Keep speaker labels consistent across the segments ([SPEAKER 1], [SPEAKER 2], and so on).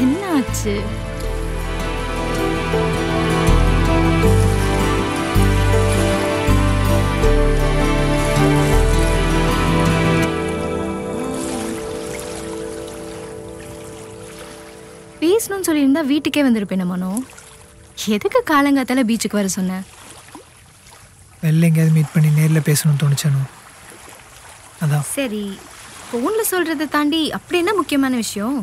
[SPEAKER 1] என்னாச்சு? பேசணும்னு சொல்லியிருந்தா வீட்டுக்கே வந்திருப்பேன் மனோ. எதுக்கு காலங்காத்தால பீச்சுக்கு வர சொன்ன?
[SPEAKER 2] வெளில எங்கேயாவது மீட் பண்ணி நேரில் பேசணும்னு தோணுச்சானோ அதான்.
[SPEAKER 1] சரி, ஃபோனில் சொல்கிறத தாண்டி அப்படி என்ன முக்கியமான விஷயம்?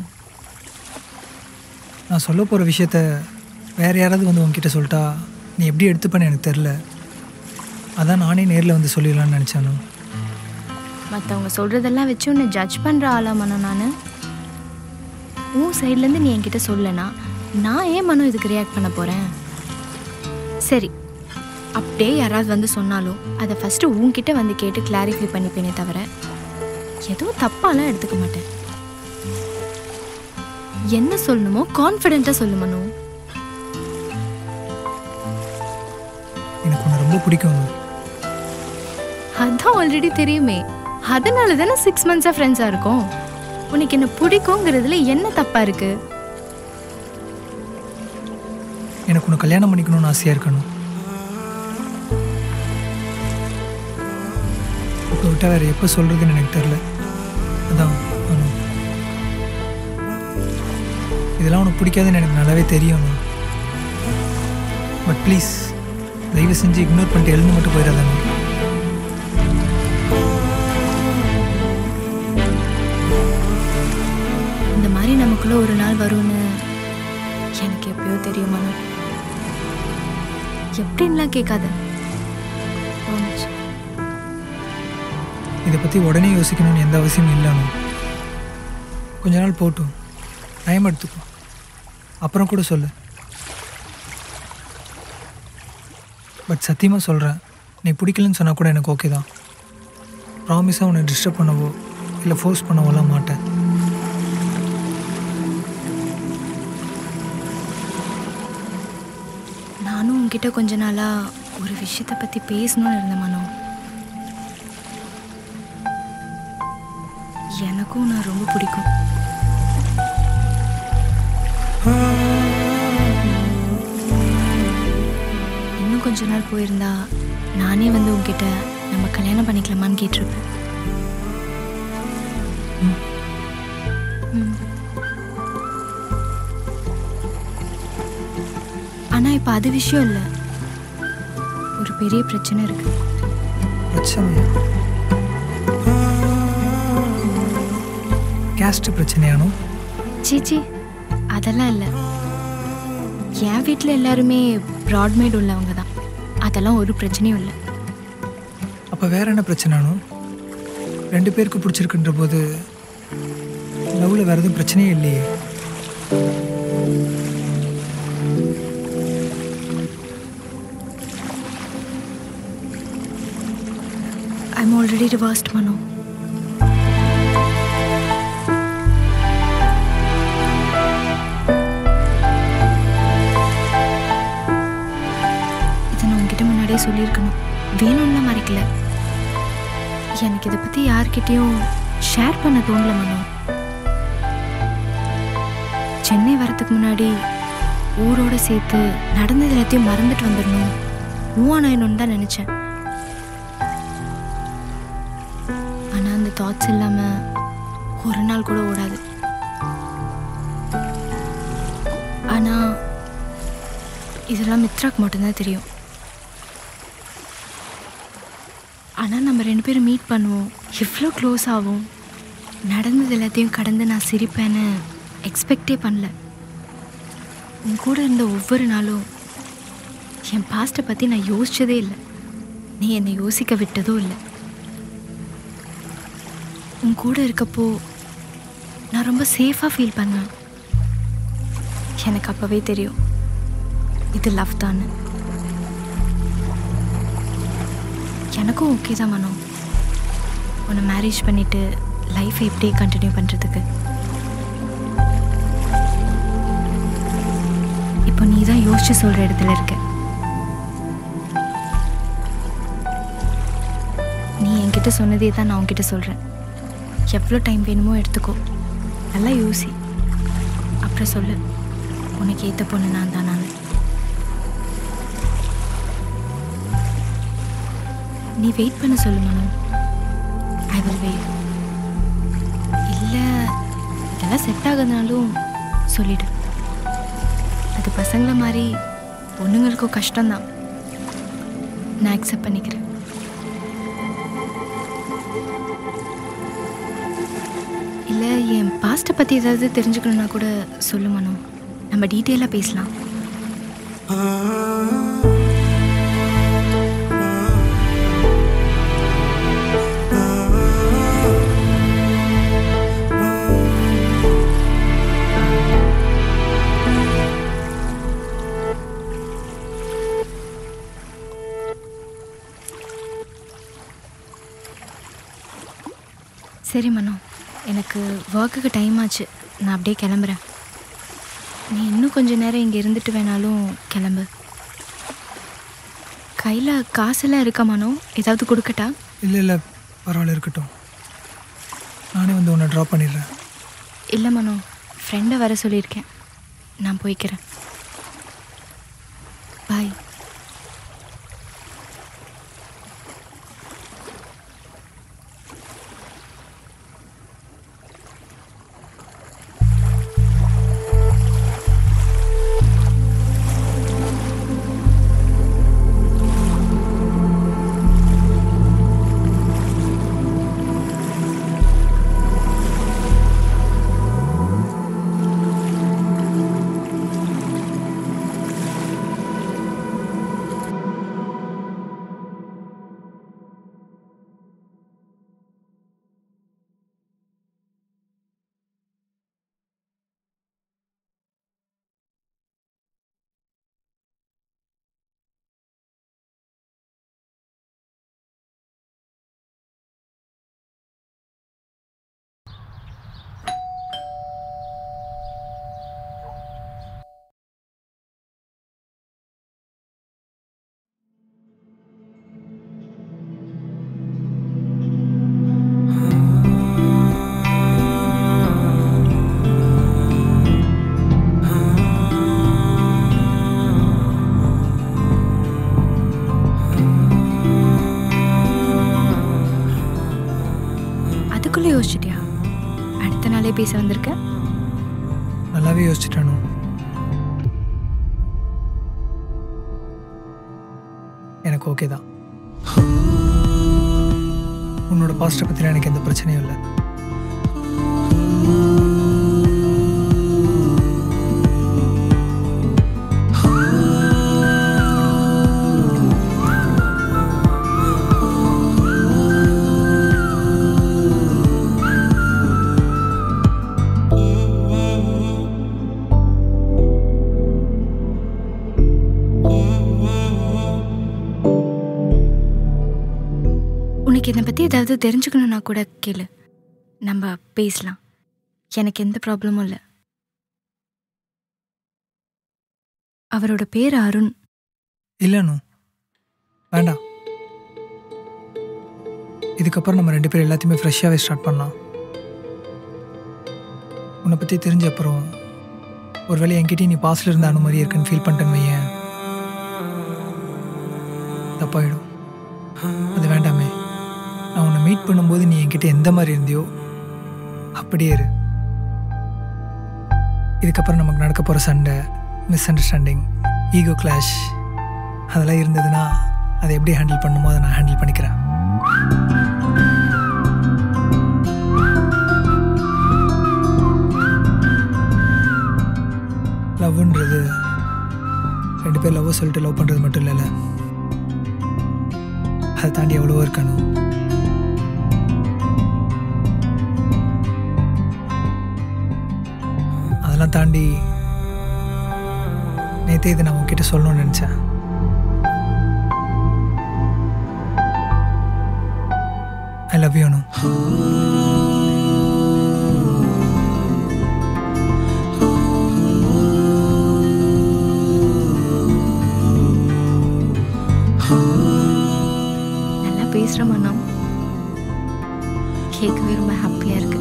[SPEAKER 2] நான் சொல்ல போகிற விஷயத்த வேறு யாராவது வந்து உங்ககிட்ட சொல்லிட்டா நீ எப்படி எடுத்துப்பேன்னு எனக்கு தெரில. அதான் நானே நேரில் வந்து சொல்லிடலான்னு நினச்சானோ.
[SPEAKER 1] மற்றவங்க சொல்கிறதெல்லாம் வச்சு உன்னை ஜட்ஜ் பண்ணுற ஆளாமனோ நான்? உன் சைட்லேருந்து நீ என்கிட்ட சொல்லனா நான் ஏன் மனோ இதுக்கு ரியாக்ட் பண்ண போகிறேன்? சரி, அப்படியே யாராவது வந்து சொன்னாலும் அதை ஃபஸ்ட்டு உன்கிட்ட வந்து கேட்டு கிளாரிஃபை பண்ணிப்பேனே தவிர எதுவும் தப்பாலாம் எடுத்துக்க மாட்டேன். என்ன சொல்லணுமோ கான்ஃபிடென்ட்டாக சொல்லு மனோ.
[SPEAKER 2] எனக்கு உன்னை ரொம்ப பிடிக்கும்.
[SPEAKER 1] அதான் ஆல்ரெடி தெரியுமே, அதனால தானே 6 months ஃப்ரெண்ட்ஸாக இருக்கோம். உனக்கு என்ன பிடிக்குங்கிறதுல என்ன தப்பா இருக்கு?
[SPEAKER 2] எனக்கு உன்னை கல்யாணம் பண்ணிக்கணும்னு ஆசையாக இருக்கணும். இப்போ விட்டால் வேறு எப்போ சொல்கிறதுன்னு எனக்கு தெரில. அதான் இதெல்லாம் உனக்கு பிடிக்காதுன்னு எனக்கு நல்லாவே தெரியும். பட் ப்ளீஸ் தயவு செஞ்சு இக்னோர் பண்ணிட்டு எழுந்து மட்டும் போயிடாதானே.
[SPEAKER 1] இந்த மாதிரி நமக்குள்ள ஒரு நாள் வரும்னு எனக்கு எப்பயோ தெரியுமா? எப்படின்லாம் கேட்காத.
[SPEAKER 2] இதை பற்றி உடனே யோசிக்கணும்னு எந்த அவசியமும் இல்லைன்னு. கொஞ்ச நாள் போட்டும், டைம் எடுத்துக்கும், அப்புறம் கூட சொல்லு. பட் சத்தியமாக சொல்கிறேன், நீ பிடிக்கலன்னு சொன்னால் கூட எனக்கு ஓகே தான். ப்ராமிஸாக உன்னை டிஸ்டர்ப் பண்ணவோ இல்லை ஃபோர்ஸ் பண்ணவோலாம் மாட்டேன்.
[SPEAKER 1] நானும் உன்கிட்ட கொஞ்ச நாளாக ஒரு விஷயத்தை பற்றி பேசணும்னு இருந்தேன் மனோ. எனக்கும் நான் ரொம்ப பிடிக்கும். இன்னும் கொஞ்ச நாள் போயிருந்தா நானே வந்து உன்கிட்ட நம்ம கல்யாணம் பண்ணிக்கலாமான்னு கேட்டிருப்பேன். ஆனால் இப்போ அது விஷயம் இல்லை, ஒரு பெரிய பிரச்சனை இருக்கு.
[SPEAKER 2] பிரச்சனையா? கேஸ்ட் பிரச்சனையானோ?
[SPEAKER 1] சீச்சி, அதெல்லாம் இல்லை. என் வீட்டில் எல்லாருமே ப்ராட்மேட் உள்ளவங்க தான். அதெல்லாம் ஒரு பிரச்சனையும் இல்லை.
[SPEAKER 2] அப்போ வேற என்ன பிரச்சனைனோ? 2 பேருக்கு பிடிச்சிருக்குன்ற போது லவ்வில் வேறு எதுவும் பிரச்சனையே இல்லையே.
[SPEAKER 1] I'm already divorced, Manu. இதை நான் உங்ககிட்ட முன்னாடியே சொல்லியிருக்கணும். வேணும்லாம் மறைக்கல. எனக்கு இதை பற்றி யார்கிட்டையும் ஷேர் பண்ண தோணல மனு. சென்னை வரத்துக்கு முன்னாடி ஊரோட சேர்த்து நடந்தது எல்லாத்தையும் மறந்துட்டு வந்துடணும், மூவ் ஆன் ஆயிடணும்னு தான் நினச்சேன். ஆனால் அந்த தாட்ஸ் இல்லாமல் ஒரு நாள் கூட ஓடாது. ஆனால் இதெல்லாம் மித்ராக்கு மட்டும்தான் தெரியும். ஆனால் நம்ம 2 பேரும் மீட் பண்ணுவோம், எவ்வளோ க்ளோஸ் ஆகும், நடந்தது எல்லாத்தையும் கடந்து நான் சிரிப்பேன்னு எக்ஸ்பெக்டே பண்ணல. உன் கூட இருந்த ஒவ்வொரு நாளும் என் பாஸ்ட்டை பற்றி நான் யோசித்ததே இல்லை. நீ என்னை யோசிக்க விட்டதும் இல்லை. உன் கூட இருக்கப்போ நான் ரொம்ப சேஃபாக ஃபீல் பண்ணேன். எனக்கு அப்போவே தெரியும் இது லவ் தான்னு. எனக்கும் ஓகே தான் மனோ, உன்னை மேரேஜ் பண்ணிவிட்டு லைஃப்பை இப்படியே கண்டினியூ பண்ணுறதுக்கு. இப்போ நீ தான் யோசிச்சு சொல்கிற இடத்துல இருக்க. நீ என்கிட்ட சொன்னதே தான் நான் உன்கிட்ட சொல்கிறேன். எவ்வளோ டைம் வேணுமோ எடுத்துக்கோ, நல்லா யோசி, அப்புறம் சொல்லு உனக்கு ஏற்ற பொண்ணு நான் தான். நான் நீ வெயிட் பண்ண சொல்லு மனு. I will wait. இல்லை இதெல்லாம் செட் ஆகுதுனாலும் சொல்லிடு. அது பசங்களை மாதிரி பொண்ணுங்களுக்கும் கஷ்டம்தான். நான் அக்செப்ட் பண்ணிக்கிறேன். இல்லை என் பாஸ்ட்டை பற்றி ஏதாவது தெரிஞ்சுக்கணுன்னா கூட சொல்லு மனு, நம்ம டீட்டெயிலாக பேசலாம். சரி மனோ, எனக்கு ஒர்க்குக்கு டைம் ஆச்சு, நான் அப்படியே கிளம்புறேன். நீ இன்னும் கொஞ்சம் நேரம் இங்கே இருந்துட்டு வேணாலும் கிளம்பு. கையில் காசெல்லாம் இருக்கா மனோ? ஏதாவது கொடுக்கட்டா?
[SPEAKER 2] இல்லை இல்லை பரவாயில்ல, இருக்கட்டும். நானே வந்து உன்னை ட்ராப் பண்ணிடுறேன்.
[SPEAKER 1] இல்லை மனோ, ஃப்ரெண்டை வர சொல்லியிருக்கேன், நான் போய்க்கிறேன். பாய். யோசிச்சிட்டியா? அடுத்த நாளே பேச வந்திருக்க?
[SPEAKER 2] நல்லாவே யோசிச்சிட்டானோ. எனக்கு ஓகே தான். உன்னோட பாஸ்ட்டை பற்றின எனக்கு எந்த பிரச்சனையும் இல்லை.
[SPEAKER 1] உனக்கு என்னை பற்றி ஏதாவது தெரிஞ்சுக்கணுன்னா கூட கேளு, நம்ம பேசலாம். எனக்கு எந்த ப்ராப்ளமும் இல்லை. அவரோட பேர் அருண்.
[SPEAKER 2] இல்லைன்னு வேண்டாம். இதுக்கப்புறம் நம்ம 2 பேரும் எல்லாத்தையுமே ஃப்ரெஷ்ஷாகவே ஸ்டார்ட் பண்ணலாம். உன்னை பற்றி தெரிஞ்ச அப்புறம் ஒரு வேளை என்கிட்டயும் நீ பாஸ்டில் இருந்த அனு மாதிரி இருக்குன்னு ஃபீல் பண்ணிட்டேன்னு வையேன், தப்பாயிடும். அது வேண்டாமே. நான் உன்னை மீட் பண்ணும்போது நீ என்கிட்ட எந்த மாதிரி இருந்தியோ அப்படியே இரு. இதுக்கப்புறம் நமக்கு நடக்க போகிற சண்டை, மிஸ் அண்டர்ஸ்டாண்டிங், ஈகோ கிளாஷ் அதெல்லாம் இருந்ததுன்னா அதை எப்படி ஹேண்டில் பண்ணுமோ அதை நான் ஹேண்டில் பண்ணிக்கிறேன். லவ்ன்றது 2 பேர் லவ்வை சொல்லிட்டு லவ் பண்ணுறது மட்டும் இல்லைல்ல, அதை தாண்டி எவ்வளவோ இருக்கணும். அதெல்லாம் தாண்டி நேற்றே இதை நான் உங்ககிட்ட சொல்லணும்னு நினச்சேன். ஐ லவ் யூ அனு.
[SPEAKER 1] நல்லா பேசுகிற மனம் கேட்கவே ரொம்ப ஹாப்பியாக இருக்கு.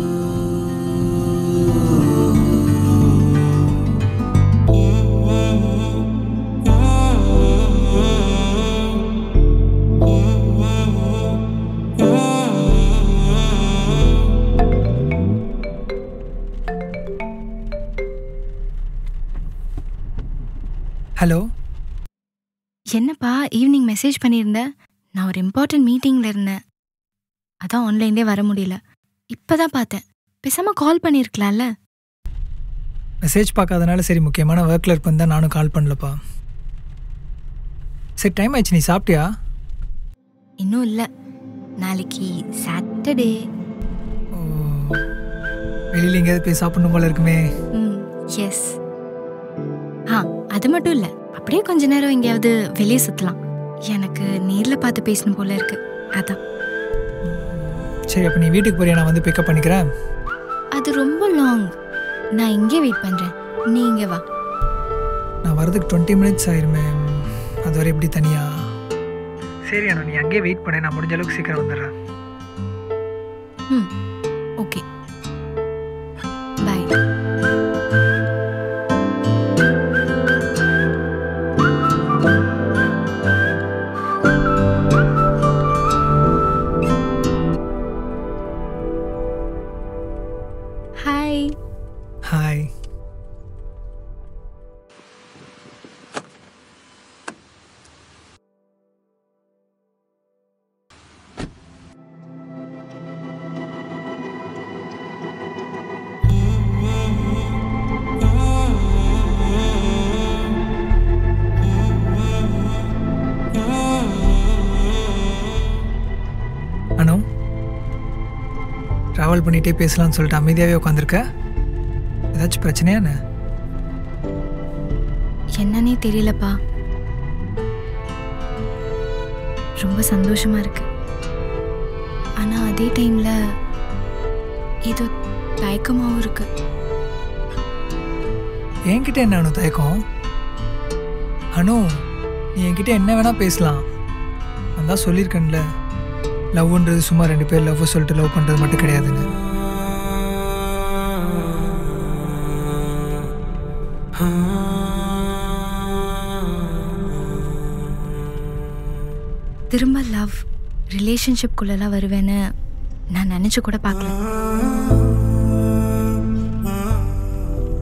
[SPEAKER 2] ஹலோ.
[SPEAKER 1] என்னப்பா ஈவினிங் மெசேஜ் பண்ணியிருந்தேன். நான் ஒரு இம்பார்ட்டன்ட் மீட்டிங்கில் இருந்தேன், அதான் ஆன்லைன்லேயே வர முடியல. இப்போ தான் பார்த்தேன். பேசாமல் கால் பண்ணியிருக்கலாம்ல.
[SPEAKER 2] மெசேஜ் பார்க்காதனால சரி முக்கியமான ஒர்க்கில் இருப்பேன் தான் நானும் கால் பண்ணலப்பா. சரி டைம் ஆயிடுச்சு, நீ சாப்பிட்டியா?
[SPEAKER 1] இன்னும் இல்லை, நாளைக்கு சாட்டர்டே.
[SPEAKER 2] ஓ, வெளியில் எங்கேயாவது போய் சாப்பிடணும் போல இருக்குமே.
[SPEAKER 1] எஸ். அது மட்டும் இல்லை, அப்படியே கொஞ்ச நேரம் எங்கேயாவது வெளியே சுற்றலாம். எனக்கு நேரில் பார்த்து பேசணும் போல இருக்கு, அதான்.
[SPEAKER 2] சரி அப்போ நீ வீட்டுக்கு போறியா? நான் வந்து பிக்கப் பண்ணிக்கிறேன்.
[SPEAKER 1] அது ரொம்ப லாங், நான் இங்கே வெயிட் பண்ணுறேன், நீ இங்கே வா.
[SPEAKER 2] நான் வரதுக்கு 20 minutes ஆயிருமே, அது வரை எப்படி தனியா? சரி அண்ணா, நீ அங்கேயே வெயிட் பண்ண, நான் முடிஞ்ச அளவுக்கு சீக்கிரம் வந்துடுறேன்.
[SPEAKER 1] ஓகே, பாய். ஹாய்.
[SPEAKER 2] ஹாய். அனு, ட்ராவல் பண்ணிகிட்டே பேசலாம்னு சொல்லிட்டு அமைதியாகவே உட்காந்துருக்க. ஏதாச்சும் பிரச்சனையா என்ன?
[SPEAKER 1] என்னன்னே தெரியலப்பா, ரொம்ப சந்தோஷமா இருக்கு. ஆனா அதே டைம்ல ஏதோ தயக்கமாவும் இருக்கு.
[SPEAKER 2] என்கிட்ட என்ன அனு தயக்கம்? அனு, நீ என்கிட்ட என்ன வேணா பேசலாம். நான் தான் சொல்லியிருக்கேன்ல, லவ்ன்றது சும்மா 2 பேர் லவ் சொல்லிட்டு லவ் பண்ணுறது மட்டும் கிடையாதுன்னு.
[SPEAKER 1] திரும்ப லவ் ரிலேஷன்ஷிப்குள்ளெல்லாம் வருவேன்னு நான் நினச்சி கூட பார்க்கல.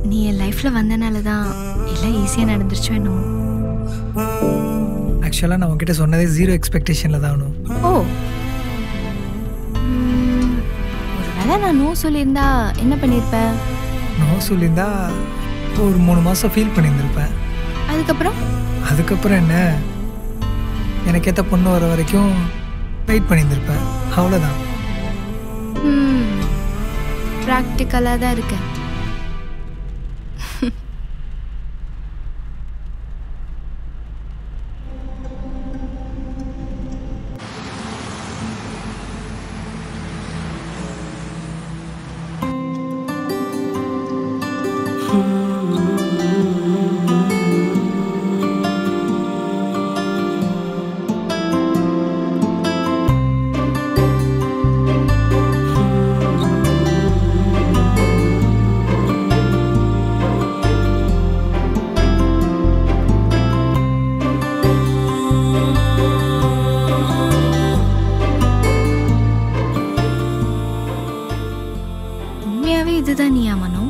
[SPEAKER 1] நீ என் லைஃப்பில் வந்தனால தான் எல்லாம் ஈஸியாக நடந்துருச்சோ என்னமோ.
[SPEAKER 2] ஆக்சுவலாக நான் உங்ககிட்ட சொன்னதே 0 எக்ஸ்பெக்டேஷனில் தான் அனு.
[SPEAKER 1] ஓ, ஒருவேளை நான் நோ சொல்லியிருந்தா என்ன பண்ணியிருப்பேன்?
[SPEAKER 2] நோ சொல்லியிருந்தா ஒரு 3 மாதம் ஃபீல் பண்ணியிருந்திருப்பேன். அதுக்கப்புறம் என்ன, எனக்கு ஏற்ற பொண்ணு வர வரைக்கும் வெயிட் பண்ணியிருந்திருப்பேன், அவ்வளோதான்.
[SPEAKER 1] ப்ராக்டிக்கலாக தான் இருக்கேன். இதுதான் நீ மனோ?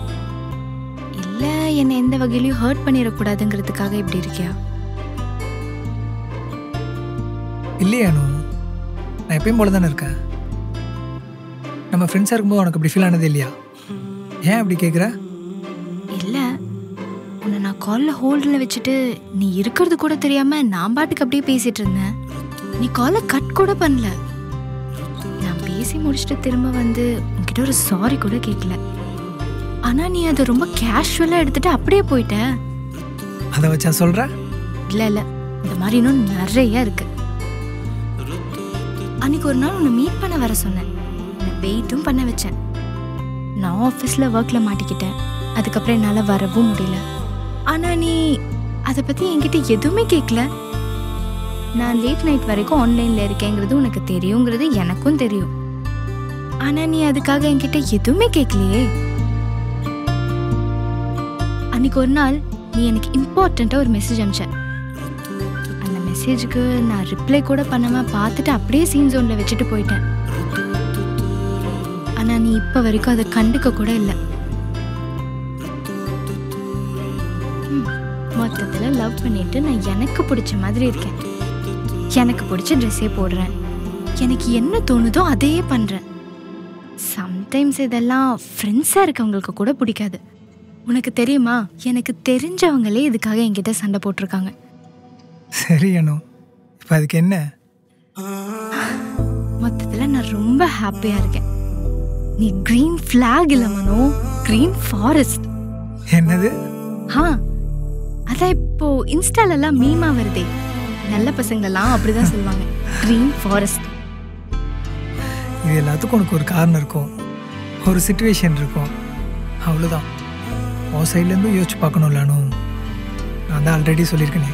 [SPEAKER 1] இல்ல என்னை எந்த வகையிலையும் ஹர்ட் பண்ணிடக்கூடாதுங்கிறதுக்காக இப்படி இருக்கியா?
[SPEAKER 2] இல்லையா அனு, நான் எப்பயும் போல தானே இருக்கேன். நம்ம ஃப்ரெண்ட்ஸாக இருக்கும்போது உனக்கு அப்படி ஃபீல் ஆனது இல்லையா? ஏன் அப்படி கேட்குற?
[SPEAKER 1] இல்லை, உன்னை நான் காலில் ஹோல்டில் வச்சுட்டு நீ இருக்கிறது கூட தெரியாம நான் பாட்டுக்கு அப்படியே பேசிட்டு இருந்தேன். நீ காலை கட் கூட பண்ணல. நான் பேசி முடிச்சுட்டு திரும்ப வந்து உன்கிட்ட ஒரு சாரி கூட கேட்கல. ஆனா நீ அதை ரொம்ப கேஷுவலாக எடுத்துட்டு அப்படியே போயிட்ட.
[SPEAKER 2] அதை வச்சா சொல்ற?
[SPEAKER 1] இல்லை இல்லை, இந்த மாதிரி இன்னும் நிறைய இருக்கு. அன்னைக்கு ஒரு நாள் உன்னை மீட் பண்ண வர சொன்னேன், உன்னை வெயிட்டும் பண்ண வச்சேன். நான் ஆஃபீஸில் ஒர்க்கில் மாட்டிக்கிட்டேன், அதுக்கப்புறம் என்னால் வரவும் முடியல. ஆனால் நீ அதை பற்றி என்கிட்ட எதுவுமே கேட்கல. நான் லேட் நைட் வரைக்கும் ஆன்லைனில் இருக்கேங்கிறது உனக்கு தெரியுங்கிறது எனக்கும் தெரியும். ஆனால் நீ அதுக்காக என்கிட்ட எதுவுமே கேட்கலையே. அன்னைக்கு ஒரு நாள் நீ எனக்கு இம்பார்ட்டண்ட்டாக ஒரு மெசேஜ் அனுப்பிச்ச. அந்த மெசேஜுக்கு நான் ரிப்ளை கூட பண்ணாமல் பார்த்துட்டு அப்படியே சீன் ஜோனில் வச்சுட்டு போயிட்டேன். ஆனால் நீ இப்போ வரைக்கும் அதை கண்டுக்க கூட இல்லை. மொத்தத்தில் லவ் பண்ணிட்டு நான் எனக்கு பிடிச்ச மாதிரி இருக்கேன். எனக்கு பிடிச்ச ட்ரெஸ்ஸே போடுறேன். எனக்கு என்ன தோணுதோ அதையே பண்ணுறேன். சம்டைம்ஸ் இதெல்லாம் ஃப்ரெண்ட்ஸாக இருக்கவங்களுக்கு கூட பிடிக்காது. உனக்கு தெரியுமா, எனக்கு தெரிஞ்சவங்களே இதுக்காக என்கிட்ட சண்டை போட்டிருக்காங்க.
[SPEAKER 2] சரி அனு, இப்போ அதுக்கு என்ன?
[SPEAKER 1] மொத்தத்தில் நான் ரொம்ப ஹாப்பியாக இருக்கேன். நீ க்ரீன் ஃப்ளாக் இல்லை மனோ, க்ரீன் ஃபாரஸ்ட்.
[SPEAKER 2] என்னது?
[SPEAKER 1] அதான் இப்போ இன்ஸ்டாலெல்லாம் மீமா வருதே, நல்ல பசங்களெல்லாம் அப்படிதான் சொல்லுவாங்க, க்ரீன் ஃபாரஸ்ட்.
[SPEAKER 2] இது எல்லாத்துக்கும் உனக்கு ஒரு காரணம் இருக்கும், ஒரு சிச்சுவேஷன் இருக்கும், அவ்வளோதான். உன் சைட்லேருந்து யோசிச்சு பார்க்கணும்லானு. நான் தான் ஆல்ரெடி சொல்லியிருக்கேனே,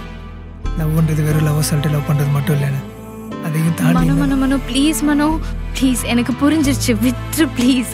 [SPEAKER 2] லவ்ன்றது வெறும் லவ் சொல்லிட்டு லவ் பண்ணுறது மட்டும் இல்லைன்னு. அதையும் தாண்டி
[SPEAKER 1] மனோ ப்ளீஸ் மனோ ப்ளீஸ், எனக்கு புரிஞ்சிருச்சு, விட்ரு ப்ளீஸ்.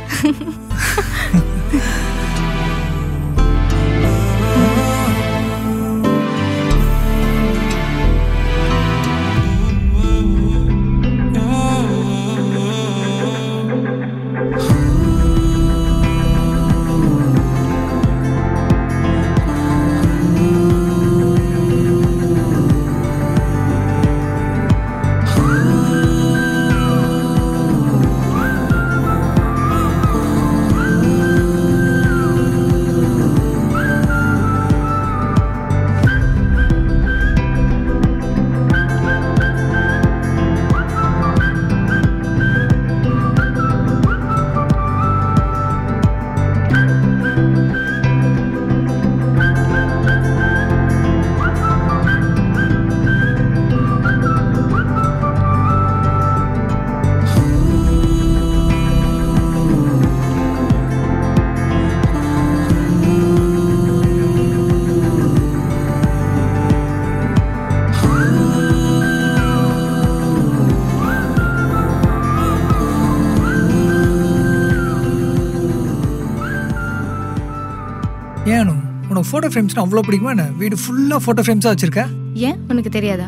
[SPEAKER 2] ஏன் உனக்கு ஃபோட்டோ ஃப்ரேம்ஸ்னால் அவ்வளோ பிடிக்குமா என்ன? வீடு ஃபுல்லாக ஃபோட்டோ ஃப்ரேம்ஸாக வச்சுருக்க?
[SPEAKER 1] ஏன் உனக்கு தெரியாதா?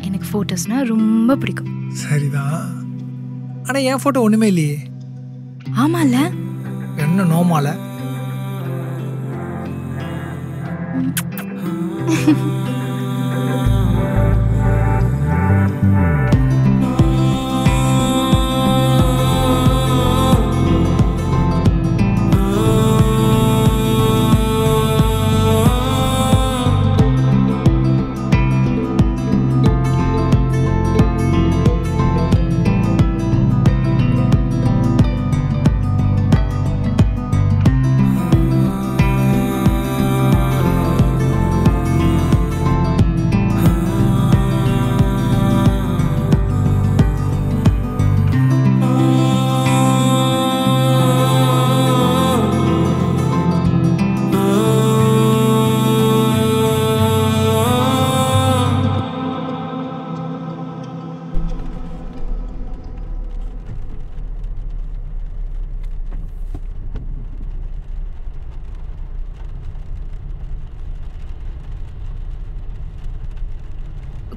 [SPEAKER 1] எனக்கு ஃபோட்டோஸ்னால் ரொம்ப பிடிக்கும்.
[SPEAKER 2] சரிதான், ஆனால் என் ஃபோட்டோ ஒன்றுமே இல்லையே.
[SPEAKER 1] ஆமால,
[SPEAKER 2] என்ன நோமால?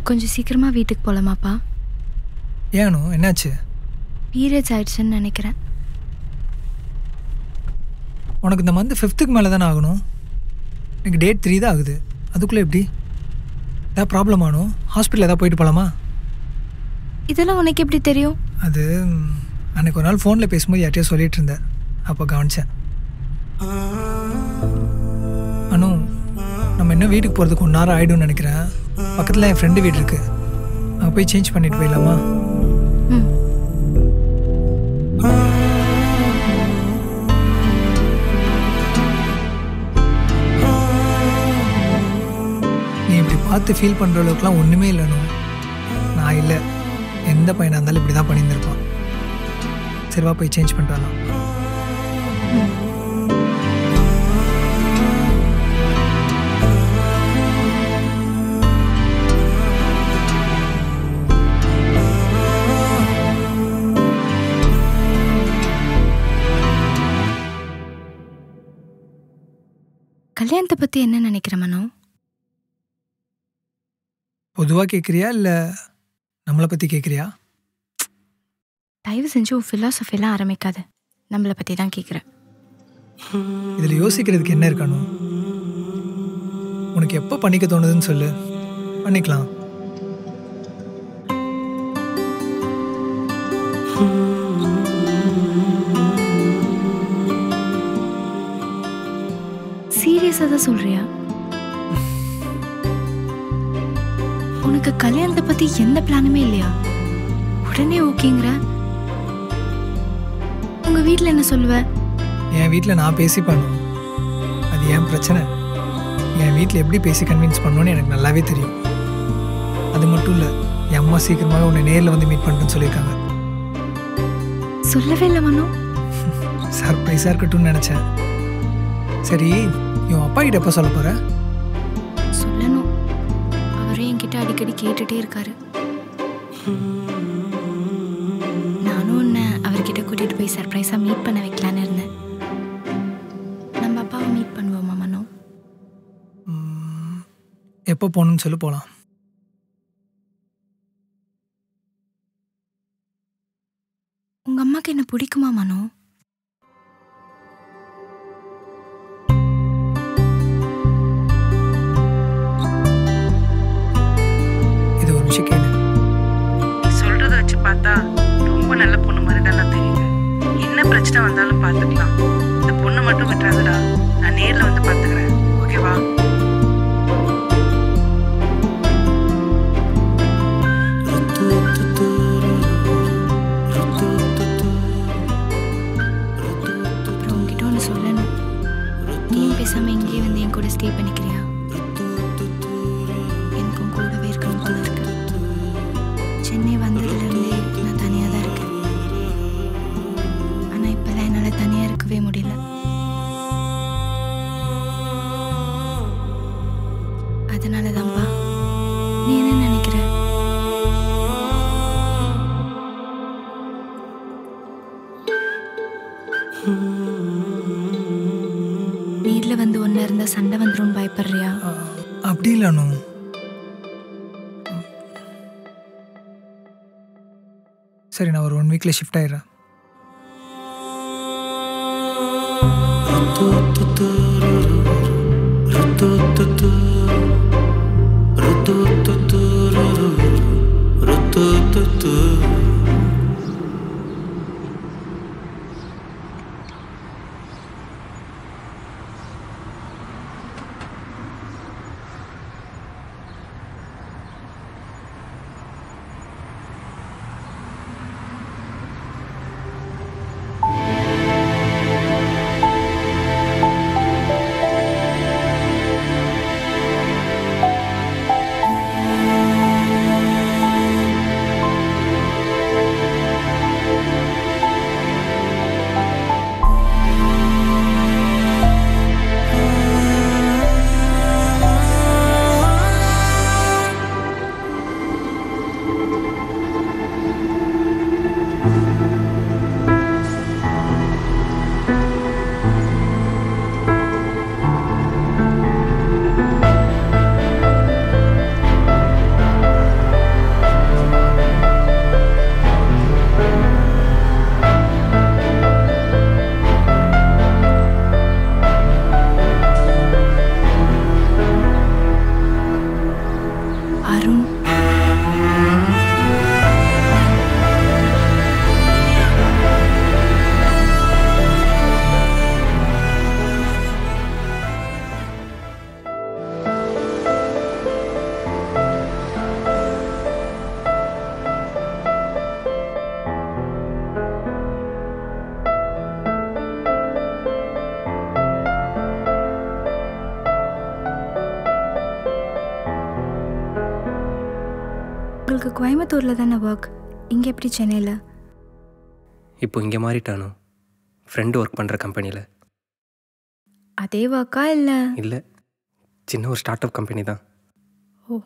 [SPEAKER 1] கொஞ்சம் சீக்கிரமாக வீட்டுக்கு போகலாமாப்பா?
[SPEAKER 2] ஏனோ என்னாச்சு?
[SPEAKER 1] பீரியட்ஸ் ஆயிடுச்சுன்னு நினைக்கிறேன்.
[SPEAKER 2] உனக்கு இந்த மந்த் 5th மேலே தானே ஆகணும். எனக்கு டேட் 3 தான் ஆகுது. அதுக்குள்ளே எப்படி? ஏதாவது ப்ராப்ளம் ஆகணும், ஹாஸ்பிட்டல் ஏதாவது போயிட்டு போகலாமா?
[SPEAKER 1] இதெல்லாம் உனக்கு எப்படி தெரியும்?
[SPEAKER 2] அது அன்றைக்கு ஒரு நாள் ஃபோனில் பேசும்போது யார்ட்டையோ சொல்லிகிட்டு இருந்தேன், அப்போ கவனித்தேன். அனு, நம்ம இன்னும் வீட்டுக்கு போகிறதுக்கு 1 hour ஆகிடும்னு நினைக்கிறேன். பக்கத்தில் என் ஃப்ரெண்டு வீடு இருக்குது, அங்கே போய் சேஞ்ச் பண்ணிட்டு போயிடலாமா? நீ இப்படி பார்த்து ஃபீல் பண்ணுற அளவுக்குலாம் ஒன்றுமே இல்லைனோ. நான் இல்லை, எந்த பையனாக இருந்தாலும் இப்படி தான் பண்ணியிருந்திருப்பான். சரிவா போய் சேஞ்ச் பண்ணிட்டு வரலாம்.
[SPEAKER 1] கல்யாணத்தை பற்றி என்ன நினைக்கிற மனோ?
[SPEAKER 2] பொதுவாக கேட்குறியா இல்லை நம்மளை பற்றி கேட்குறியா?
[SPEAKER 1] தயவு செஞ்சு உன் ஃபிலாசபிலாம் ஆரம்பிக்காது, நம்மளை பற்றி தான் கேட்குறேன்.
[SPEAKER 2] இதில் யோசிக்கிறதுக்கு என்ன இருக்கணும்? உனக்கு எப்போ பண்ணிக்க தோணுதுன்னு சொல்லு, பண்ணிக்கலாம்.
[SPEAKER 1] சீரியஸாக தான் சொல்றியா? உனக்கு கல்யாணத்தை பற்றி எந்த பிளானுமே இல்லையா? உடனே ஓகேங்கிற. உங்கள் வீட்டில் என்ன சொல்லுவ?
[SPEAKER 2] என் வீட்டில் நான் பேசி பண்ணுவேன், அது என் பிரச்சனை. என் வீட்டில் எப்படி பேசி கன்வின்ஸ் பண்ணணும்னு எனக்கு நல்லாவே தெரியும். அது மட்டும் இல்லை, என் அம்மா சீக்கிரமாக உன்னை நேரில் வந்து மீட் பண்ணுறேன்னு சொல்லியிருக்காங்க.
[SPEAKER 1] சொல்லவே இல்லை மனோ.
[SPEAKER 2] சர்ப்ரைஸாக இருக்கட்டும்னு நினச்சேன். சரி, இவன் அப்பா கிட்ட எப்போ சொல்ல போகிற?
[SPEAKER 1] சொல்லணும். அவரே என்கிட்ட அடிக்கடி கேட்டுகிட்டே இருக்காரு. நானும் உன்னை அவர்கிட்ட கூட்டிகிட்டு போய் சர்ப்ரைஸாக மீட் பண்ண வைக்கலான்னு இருந்தேன். நம்ம அப்பாவை மீட் பண்ணுவோமா மனோ?
[SPEAKER 2] எப்போ போகணுன்னு சொல்லி போகலாம்.
[SPEAKER 1] உங்கள் அம்மாவுக்கு என்ன பிடிக்குமா மனோ?
[SPEAKER 2] இது ஒரு விஷயம் கேளு.
[SPEAKER 3] நீ சொல்றத வச்சு பார்த்தா ரொம்ப நல்ல பொண்ணு மாதிரி தானே தெரியுது. என்ன பிரச்சனை வந்தாலும் பார்த்துக்கலாம். இந்த பொண்ணை மட்டும் விட்டுறாதடா. நான் நேரில் வந்து பார்த்துக்கிறேன். ஓகேவா?
[SPEAKER 1] அப்புறம் உங்ககிட்ட ஒன்று சொல்லணும். நீயும் பேசாமல் இங்கேயே வந்து என் கூட ஸ்டே பண்ணிக்கிறியா? எனக்கும் கூடவே இருக்கணும் போல இருக்கு. சென்னை வந்ததுலேருந்தே நான் தனியாக தான் இருக்கேன். ஆனால் இப்போல்லாம் என்னால் தனியாக இருக்கவே முடியல. அதனால தான்ப்பா. நீ என்ன நினைக்கிற? நேரில் வந்து ஒன்றா இருந்தால் சண்டை வந்துடும் பயப்படுறியா?
[SPEAKER 2] அப்படி இல்லைண்ணோ. சரி, நான் ஒரு 1 வீக்கில் ஷிஃப்ட் ஆயிடுறேன்.
[SPEAKER 1] உங்களுக்கு கோயம்புத்தூரில் தானே ஒர்க்? இங்கே எப்படி சென்னையில்?
[SPEAKER 4] இப்போ இங்கே மாறிட்டானோ, ஃப்ரெண்டு ஒர்க் பண்ணுற கம்பெனியில்.
[SPEAKER 1] அதே ஒர்க்கா இல்லை?
[SPEAKER 4] இல்லை, சின்ன ஒரு ஸ்டார்ட் அப் கம்பெனி தான்.
[SPEAKER 1] ஓ,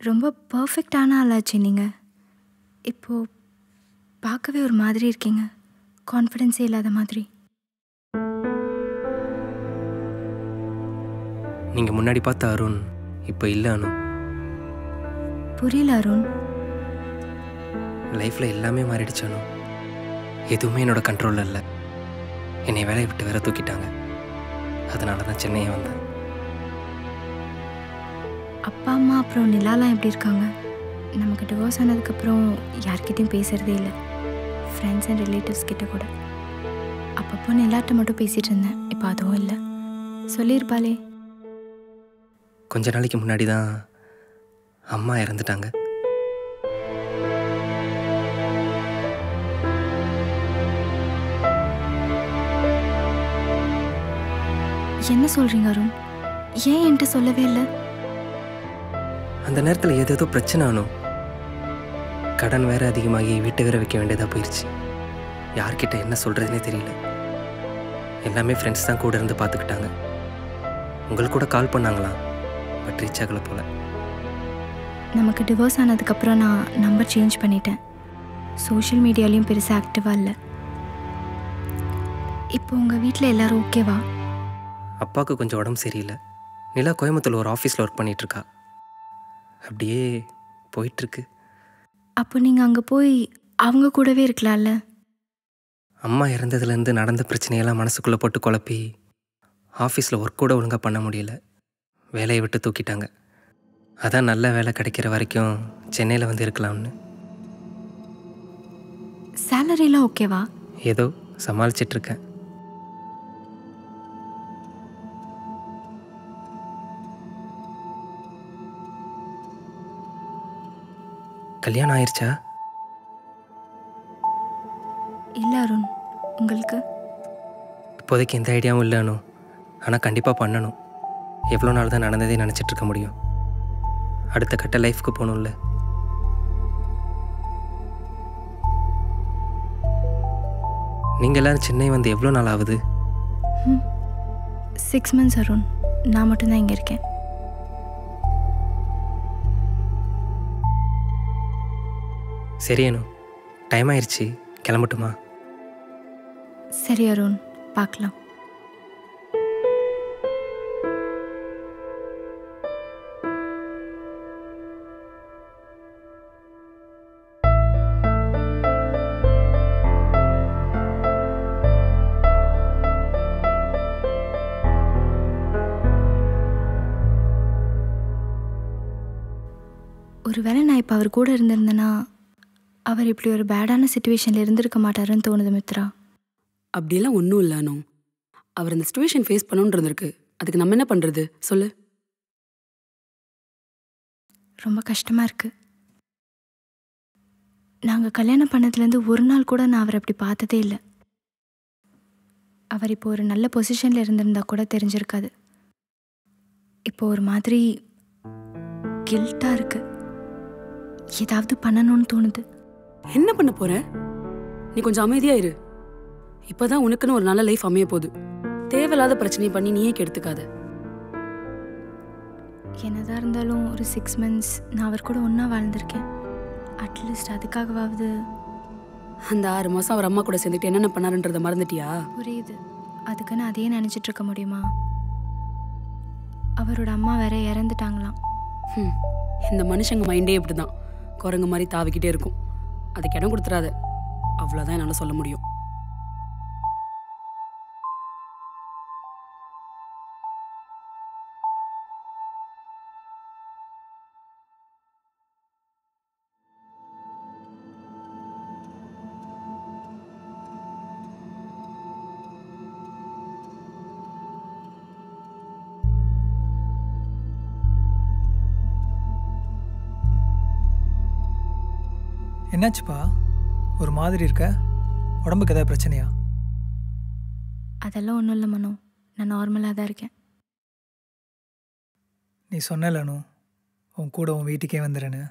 [SPEAKER 1] ரொம்ப பர்ஃபெக்டான ஆளாச்சு நீங்கள். இப்போது பார்க்கவே ஒரு மாதிரி இருக்கீங்க, கான்ஃபிடென்ஸே இல்லாத மாதிரி.
[SPEAKER 4] நீங்கள் முன்னாடி பார்த்த அருண் இப்போ இல்லை அனு.
[SPEAKER 1] புரியல அருண்.
[SPEAKER 4] லைஃப்பில் எல்லாமே மாறிடுச்சு அனு. எதுவுமே என்னோட கண்ட்ரோலில் இல்லை. என்னை வேலையை விட்டு வேற தூக்கிட்டாங்க. அதனால தான் சென்னையே வந்தேன்.
[SPEAKER 1] அப்பா அம்மா அப்புறம் நிலாலாம் எப்படி இருக்காங்க? நமக்கு டிவோர்ஸ் ஆனதுக்கப்புறம் யார்கிட்டையும் பேசுகிறதே இல்லை, ஃப்ரெண்ட்ஸ் அண்ட் ரிலேட்டிவ்ஸ் கிட்ட கூட. அப்பப்போ நிலாட்ட மட்டும் பேசிகிட்டு இருந்தேன், இப்போ அதுவும் இல்லை. சொல்லியிருப்பாளே.
[SPEAKER 4] கொஞ்ச நாளைக்கு முன்னாடி தான் அம்மா இறந்துட்டாங்க.
[SPEAKER 1] என்ன சொல்கிறீங்க அருண்? ஏன் என்கிட்ட சொல்லவே இல்லை?
[SPEAKER 4] அந்த நேரத்தில் ஏதேதோ பிரச்சனை ஆனும். கடன் வேற அதிகமாகி வீட்டை வேற வைக்க வேண்டியதாக போயிடுச்சு. யார்கிட்ட என்ன சொல்கிறதுனே தெரியல. எல்லாமே ஃப்ரெண்ட்ஸ் தான் கூட இருந்து பார்த்துக்கிட்டாங்க. உங்களுக்கு கூட கால் பண்ணாங்களாம், பட் ரீச் ஆகலை போல்.
[SPEAKER 1] நமக்கு டிவோர்ஸ் ஆனதுக்கப்புறம் நான் நம்பர் சேஞ்ச் பண்ணிட்டேன். சோஷியல் மீடியாலையும் பெருசாக ஆக்டிவாக இல்லை. இப்போ உங்கள் வீட்டில் எல்லோரும் ஓகேவா?
[SPEAKER 4] அப்பாவுக்கு கொஞ்சம் உடம்பு சரியில்லை. நிலா கோயம்புத்தூர் ஒரு ஆஃபீஸில் ஒர்க் பண்ணிகிட்ருக்கா. அப்படியே போயிட்டுருக்கு.
[SPEAKER 1] அப்போ நீங்கள் அங்கே போய் அவங்க கூடவே இருக்கலாம்ல?
[SPEAKER 4] அம்மா இறந்ததுலேருந்து நடந்த பிரச்சனையெல்லாம் மனசுக்குள்ளே போட்டு குழப்பி ஆஃபீஸில் ஒர்க் கூட ஒழுங்காக பண்ண முடியல. வேலையை விட்டு தூக்கிட்டாங்க. அதான் நல்ல வேலை கிடைக்கிற வரைக்கும் சென்னையில் வந்து இருக்கலாம்னு.
[SPEAKER 1] சேலரிலாம் ஓகேவா?
[SPEAKER 4] ஏதோ சமாளிச்சிட்ருக்கேன். கல்யாணம் ஆயிடுச்சா?
[SPEAKER 1] இல்லை அருண். உங்களுக்கு?
[SPEAKER 4] இப்போதைக்கு எந்த ஐடியாவும் இல்லைன்னு. ஆனால் கண்டிப்பாக பண்ணணும். எவ்வளோ நாள் தான் நடந்ததே நினச்சிட்ருக்க முடியும்? அடுத்த கட்ட லைஃப்க்கு போகணும்ல. நீங்கள் எல்லோரும் சென்னை வந்து எவ்வளோ நாள் ஆகுது?
[SPEAKER 1] 6 months அருண். நான் மட்டும்தான் இங்கே இருக்கேன்.
[SPEAKER 4] சரியேனு, டைம் ஆயிடுச்சு, கிளம்பட்டுமா?
[SPEAKER 1] சரி அருண், பார்க்கலாம். ஒருவேளை நான் இப்போ அவர் கூட இருந்திருந்தேன்னா அவர் இப்படி ஒரு பேடான சிச்சுவேஷனில் இருந்திருக்க மாட்டாருன்னு தோணுது மித்ரா.
[SPEAKER 5] அப்படியெல்லாம் ஒன்றும் இல்லைனோ. அவர் அந்த சிச்சுவேஷன் ஃபேஸ் பண்ணணுன்னு இருந்திருக்கு. அதுக்கு நம்ம என்ன பண்ணுறது சொல்லு?
[SPEAKER 1] ரொம்ப கஷ்டமாக இருக்குது. நாங்கள் கல்யாணம் பண்ணதுலேருந்து ஒரு நாள் கூட நான் அவரை அப்படி பார்த்ததே இல்லை. அவர் இப்போ ஒரு நல்ல பொசிஷனில் இருந்திருந்தா கூட தெரிஞ்சிருக்காது. இப்போ ஒரு மாதிரி கில்ட்டாக இருக்குது. ஏதாவது பண்ணணும்னு தோணுது.
[SPEAKER 5] என்ன பண்ண போற? நீ கொஞ்சம் அமைதியா இரு. இப்பதான் உனக்குன்னு ஒரு நல்ல லைஃப் அமைய போகுது. தேவையில்லாத பிரச்சனையை பண்ணி நீயே கெடுத்துக்காத.
[SPEAKER 1] என்னதான் இருந்தாலும் ஒரு 6 months நான் அவர் கூட ஒன்றா வாழ்ந்திருக்கேன். அட்லீஸ்ட் அதுக்காகவாவது.
[SPEAKER 5] அந்த 6 மாசம் அவர் அம்மா கூட சேர்ந்துட்டு என்னென்ன பண்ணாருன்றத மறந்துட்டியா?
[SPEAKER 1] புரியுது. அதுக்குன்னு அதையே நினச்சிட்டு இருக்க முடியுமா? அவரோட அம்மா வேற இறந்துட்டாங்களாம்.
[SPEAKER 5] இந்த மனுஷங்க மைண்டே இப்படிதான், குரங்கு மாதிரி தாவிக்கிட்டே இருக்கும். அதுக்கு இடம் கொடுத்துறாத. அவ்வளோதான் என்னால் சொல்ல முடியும்.
[SPEAKER 2] என்னாச்சுப்பா, ஒரு மாதிரி இருக்க? உடம்புக்கு ஏதாவது பிரச்சனையா?
[SPEAKER 1] அதெல்லாம் ஒன்றும் இல்லை மனோ, நான் நார்மலாக தான் இருக்கேன்.
[SPEAKER 2] நீ சொன்னலனு உன் கூட உன் வீட்டுக்கே வந்துடுறேன்னு.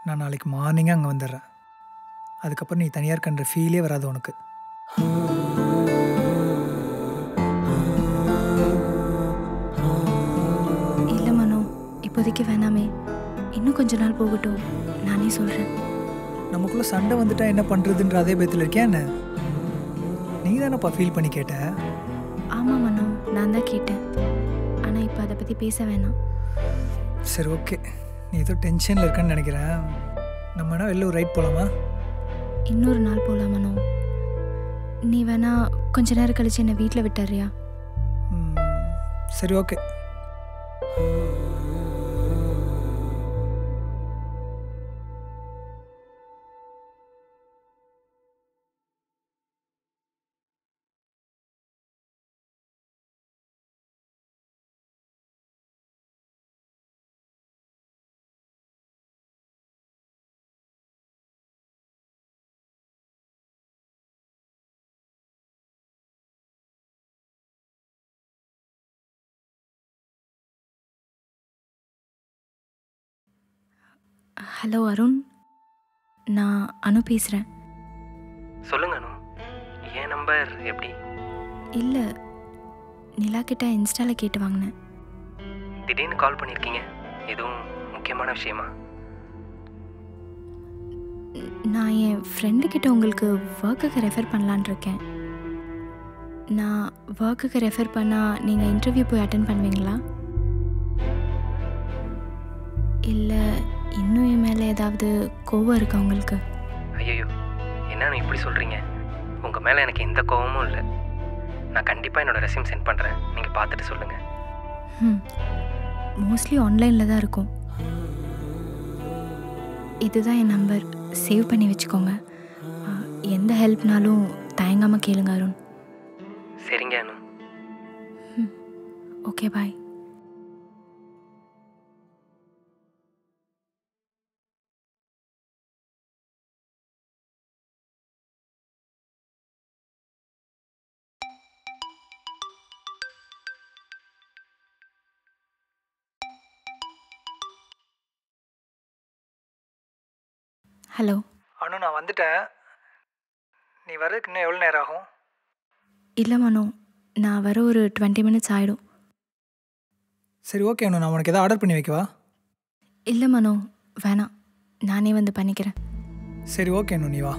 [SPEAKER 2] நான் நாளைக்கு மார்னிங்காக அங்கே வந்துடுறேன். அதுக்கப்புறம் நீ தனியாக இருக்கன்ற ஃபீலே வராது உனக்கு.
[SPEAKER 1] இல்லை மனோ, இப்போதைக்கு வேணாமே. இன்னும் கொஞ்ச நாள் போகட்டும், நானே சொல்கிறேன்.
[SPEAKER 2] நமக்குள்ளே சண்டை வந்துட்டா என்ன பண்ணுறதுன்ற அதே பயத்தில் இருக்கியா என்ன? நீ தானப்பா ஃபீல் பண்ணி கேட்ட?
[SPEAKER 1] ஆமாம் மனோ, நான் தான் கேட்டேன். ஆனால் இப்போ அதை பற்றி பேச வேணாம்.
[SPEAKER 2] சரி, ஓகே. நீ ஏதோ டென்ஷனில் இருக்கன்னு நினைக்கிறேன். நம்ம வேணா வெளில ஒரு ரைட் போகலாமா?
[SPEAKER 1] இன்னொரு நாள் போகலாம் மனோ. நீ வேணா கொஞ்ச நேரம் கழிச்சு என்னை வீட்டில் விட்டுறியா?
[SPEAKER 2] சரி ஓகே.
[SPEAKER 1] ஹலோ அருண், நான் அனு பேசுகிறேன்.
[SPEAKER 4] சொல்லுங்க அனு, என் நம்பர் எப்படி?
[SPEAKER 1] இல்லை, நிலா கிட்ட இன்ஸ்டாவில் கேட்டு வாங்கினேன்.
[SPEAKER 4] திடீர்னு கால் பண்ணியிருக்கீங்க, எதுவும் முக்கியமான விஷயமா?
[SPEAKER 1] நான் என் ஃப்ரெண்டுக்கிட்ட உங்களுக்கு ஒர்க்குக்கு ரெஃபர் பண்ணலான் இருக்கேன். நான் ஒர்க்குக்கு ரெஃபர் பண்ணால் நீங்கள் இன்டர்வியூ போய் அட்டென்ட் பண்ணுவீங்களா? இல்லை இன்னும் என் மேலே ஏதாவது கோவம் இருக்கா உங்களுக்கு?
[SPEAKER 4] ஐயோ, என்னன்னு இப்படி சொல்கிறீங்க? உங்கள் மேலே எனக்கு எந்த கோவமும் இல்லை. நான் கண்டிப்பாக என்னோடய ரெஸ்யூம் சென்ட் பண்ணுறேன், நீங்கள் பார்த்துட்டு சொல்லுங்கள்.
[SPEAKER 1] மோஸ்ட்லி ஆன்லைனில் தான் இருக்கும். இதுதான் என் நம்பர், சேவ் பண்ணி வச்சுக்கோங்க. எந்த ஹெல்ப்னாலும் தயங்காமல் கேளுங்க அருண்.
[SPEAKER 4] சரிங்க அனு.
[SPEAKER 1] ஓகே, பாய். ஹலோ
[SPEAKER 2] அனு, நான் வந்துட்டேன். நீ வர்றதுக்கு இன்னும் எவ்வளோ நேரம் ஆகும்?
[SPEAKER 1] இல்லை மனோ, நான் வர ஒரு 20 minutes ஆகிடும்.
[SPEAKER 2] சரி ஓகே அனு, நான் உனக்கு எதாவது ஆர்டர் பண்ணி வைக்கவா?
[SPEAKER 1] இல்லை மனோ, வேணாம், நானே வந்து பண்ணிக்கிறேன்.
[SPEAKER 2] சரி ஓகே அனு, நீ வா.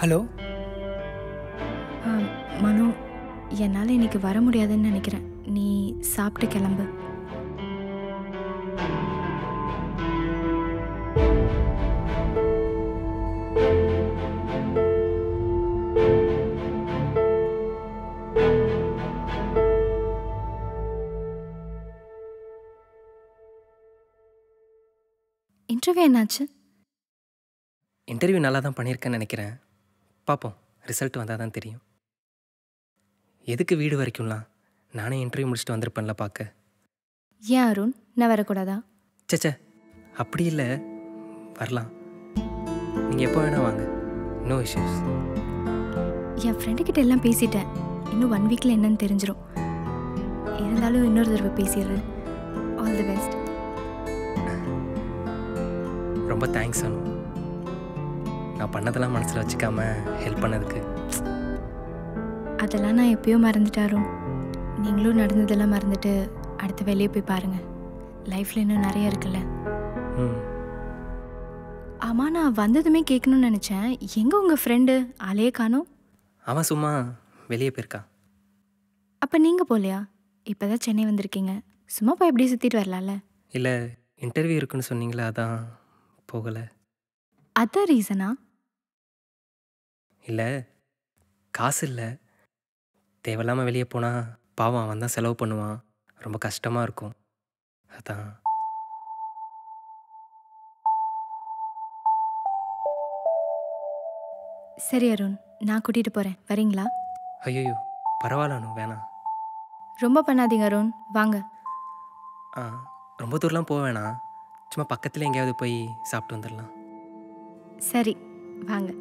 [SPEAKER 2] ஹலோ
[SPEAKER 1] மனோ, என்னால் இன்னைக்கு வர முடியாதுன்னு நினைக்கிறேன். நீ சாப்பிட்டு கிளம்பு. இன்டர்வியூ என்னாச்சு?
[SPEAKER 4] இன்டர்வியூ நல்லா தான் பண்ணியிருக்கேன்னு நினைக்கிறேன். பார்ப்போம், ரிசல்ட் வந்தால் தான் தெரியும். எதுக்கு வீடு வரைக்கும்லாம்? நானே இன்டர்வியூ முடிச்சுட்டு வந்திருப்பேன்ல பார்க்க.
[SPEAKER 1] ஏன் அருண், நான் வரக்கூடாதா?
[SPEAKER 4] சே, அப்படி இல்லை, வரலாம். நீங்கள் எப்போ வேணால் வாங்க, நோ இஷ்யூஸ்.
[SPEAKER 1] என் ஃப்ரெண்டுக்கிட்ட எல்லாம் பேசிட்டேன். இன்னும் 1 weekல என்னன்னு தெரிஞ்சிடும். இருந்தாலும் இன்னொரு தடவை பேசிடுறேன். All the best.
[SPEAKER 4] ரொம்ப தேங்க்ஸ் அனு, நான் பண்ணதெல்லாம் மனசில் வச்சுக்காம ஹெல்ப் பண்ணதுக்கு.
[SPEAKER 1] அதெல்லாம் நான் எப்பயோ மறந்துட்டாரும். நீங்களும் நடந்ததெல்லாம் மறந்துட்டு அடுத்த வேலையை போய் பாருங்கள். லைஃப்பில் இன்னும் நிறைய இருக்குல்ல. ஆமாம், நான் வந்ததுமே கேட்கணும்னு நினச்சேன். எங்கே உங்கள் ஃப்ரெண்டு? ஆளையே காணோம்.
[SPEAKER 4] அவன் சும்மா வெளியே போயிருக்கான்.
[SPEAKER 1] அப்போ நீங்கள் போகலையா? இப்போ தான் சென்னை வந்திருக்கீங்க, சும்மா போய் எப்படியே சுற்றிட்டு வரலாம்ல.
[SPEAKER 4] இல்லை, இன்டர்வியூ இருக்குன்னு சொன்னீங்களே, அதான் போகலை.
[SPEAKER 1] அதான் ரீசனா?
[SPEAKER 4] இல்லை, காசு இல்லை. தேவையில்லாமல் வெளியே போனால் பாவம் அவன் தான் செலவு பண்ணுவான், ரொம்ப கஷ்டமாக இருக்கும், அதான்.
[SPEAKER 1] சரி அருண், நான் கூட்டிகிட்டு போகிறேன், வரீங்களா?
[SPEAKER 4] ஐயோ பரவாயில்ல அனு, வேணாம்.
[SPEAKER 1] ரொம்ப பண்ணாதீங்க அருண், வாங்க.
[SPEAKER 4] ரொம்ப தூரம்லாம் போக வேணாம், சும்மா பக்கத்தில் எங்கேயாவது போய் சாப்பிட்டு வந்துடலாம்.
[SPEAKER 1] சரி வாங்க.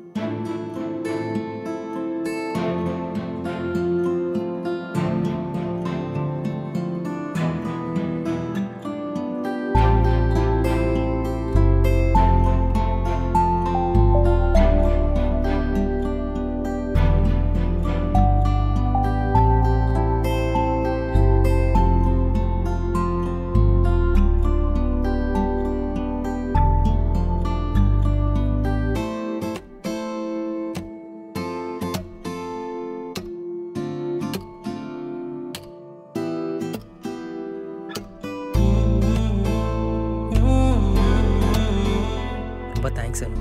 [SPEAKER 4] ப்ளீஸ் அனு.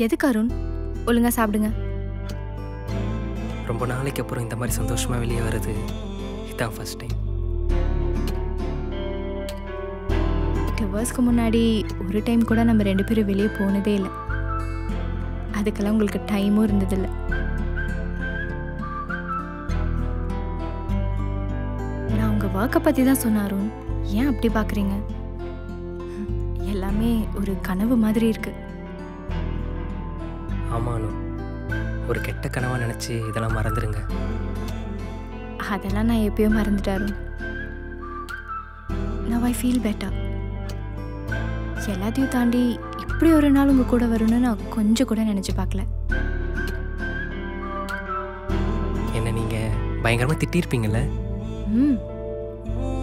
[SPEAKER 1] எதுக்கு அருண்? ஒழுங்கா சாப்பிடுங்க.
[SPEAKER 4] ரொம்ப நாளைக்கு அப்புறம் இந்த மாதிரி சந்தோஷமாக வெளியே வர்றது இதுதான் ஃபர்ஸ்ட் டைம்.
[SPEAKER 1] டிவோர்ஸ்க்கு முன்னாடி ஒரு டைம் கூட நம்ம 2 பேரும் வெளியே போனதே இல்லை. அதுக்கெல்லாம் உங்களுக்கு டைமும் இருந்ததில்லை. நான் உங்கள் ஒர்க்கை பற்றி தான் சொன்னேன் அருண். ஏன் அப்படி பார்க்குறீங்க? எல்லாமே ஒரு கனவு மாதிரி இருக்கு.
[SPEAKER 4] ஆமானு, ஒரு கெட்ட கனவாக நினச்சி இதெல்லாம் மறந்துடுங்க.
[SPEAKER 1] அதெல்லாம் நான் எப்பயோ மறந்துட்டேன் Arun. Now I feel better. எல்லாத்தையும் தாண்டி இப்படி ஒரு நாள் உங்கள் கூட வரும்னு நான் கொஞ்சம் கூட நினச்சி பார்க்கல.
[SPEAKER 4] என்ன நீங்கள் பயங்கரமாக திட்டியிருப்பீங்கள்ல?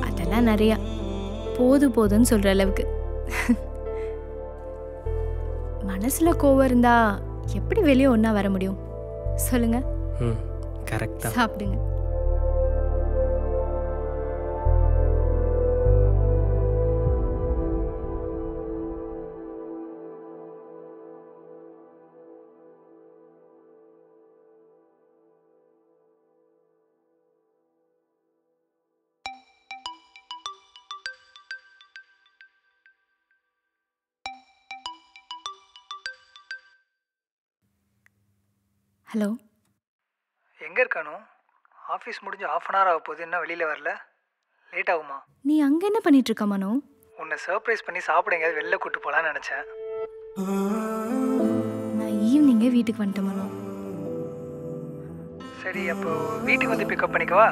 [SPEAKER 1] அதெல்லாம் நிறையா. போதும்னு சொல்கிற அளவுக்கு. மனசில் கோவம் இருந்தா எப்படி வெளியே ஒன்றா வர முடியும் சொல்லுங்க?
[SPEAKER 4] கரெக்டாக.
[SPEAKER 1] சாப்பிடுங்க. ஹலோ,
[SPEAKER 2] எங்கே இருக்கானு? ஆஃபீஸ் முடிஞ்சு 1/2 hour ஆக போகுது, இன்னும் வெளியில் வரல. லேட் ஆகுமா?
[SPEAKER 1] நீ அங்கே என்ன பண்ணிட்டு இருக்க மனோ?
[SPEAKER 2] உன்னை சர்ப்ரைஸ் பண்ணி சாப்பிட எங்கேயாவது வெளில கூப்பிட்டு போகலான்னு நினச்சேன்.
[SPEAKER 1] நான் ஈவினிங்கே வீட்டுக்கு வந்துட்டேன் மனோ.
[SPEAKER 2] சரி, அப்போ வீட்டுக்கு வந்து பிக்கப் பண்ணிக்கவா?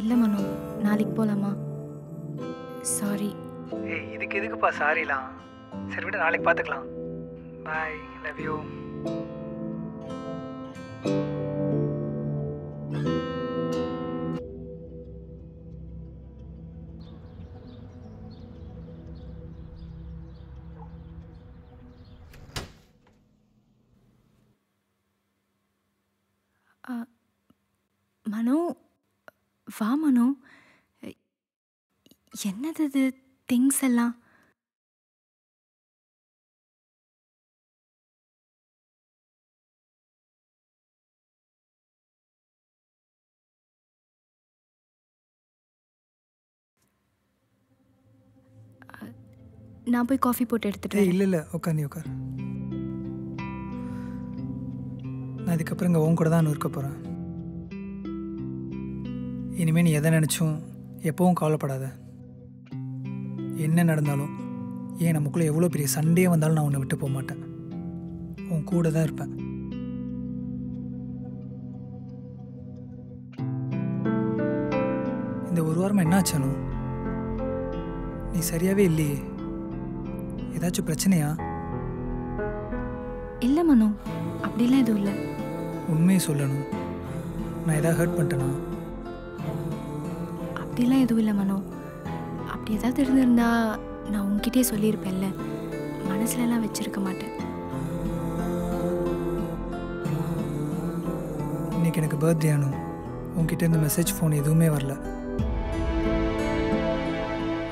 [SPEAKER 1] இல்லை மனோ, நாளைக்கு போகலாமா? சாரி.
[SPEAKER 2] ஏய், இதுக்கு எதுக்குப்பா சாரிலாம்? சரி விட, நாளைக்கு பார்த்துக்கலாம். பாய், லவ் யூ.
[SPEAKER 1] மனோ, வா மனோ. என்னது இது திங்ஸ் எல்லாம்? நான் போய் காஃபி போட்டு எடுத்துட்டு
[SPEAKER 2] இல்லை இல்லை, உட்காந்து உட்கார். நான் இதுக்கப்புறம் இங்கே உன் கூட தான் இருக்க போகிறேன். இனிமேல் நீ எதை நினச்சும் எப்பவும் கவலைப்படாத. என்ன நடந்தாலும், ஏன் நமக்குள்ளே எவ்வளோ பெரிய சண்டையே வந்தாலும் நான் உன்னை விட்டு போக மாட்டேன். உன் கூட தான் இருப்பேன். இந்த ஒரு வாரமாக என்ன ஆச்சானு? நீ சரியாகவே இல்லையே. ஏதாச்சும் பிரச்சனையா?
[SPEAKER 1] இல்லை மனோ, அப்படிலாம் எதுவும் இல்லை.
[SPEAKER 2] உண்மையை சொல்லணும், நான் எதாவது ஹர்ட் பண்ணிட்டேனா?
[SPEAKER 1] அப்படிலாம் எதுவும் இல்லை மனோ. அப்படி ஏதாவது இருந்திருந்தா நான் உங்ககிட்டயே சொல்லியிருப்பேன்ல. மனசுலலாம் வச்சிருக்க மாட்டேன்.
[SPEAKER 2] இன்னைக்கு எனக்கு பர்த்டே ஆனும். உங்ககிட்ட இருந்து மெசேஜ் ஃபோன் எதுவுமே வரல.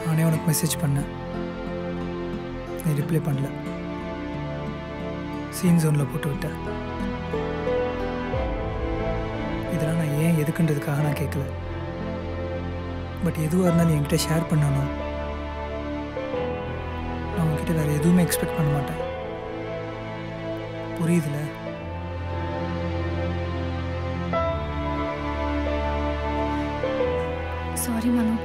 [SPEAKER 2] நானே உனக்கு மெசேஜ் பண்ணேன், நீ ரிப்ளை பண்ணல. சீன் ஜோனில் போட்டு விட்டேன். இதெல்லாம் நான் ஏன் எதுக்குன்றதுக்காக நான் கேட்கல. பட் எதுவாக இருந்தாலும் என்கிட்ட ஷேர் பண்ணணும். நான் உங்ககிட்ட வேறு எதுவுமே எக்ஸ்பெக்ட் பண்ண மாட்டேன். புரியுதுல?
[SPEAKER 1] சாரி மனோ.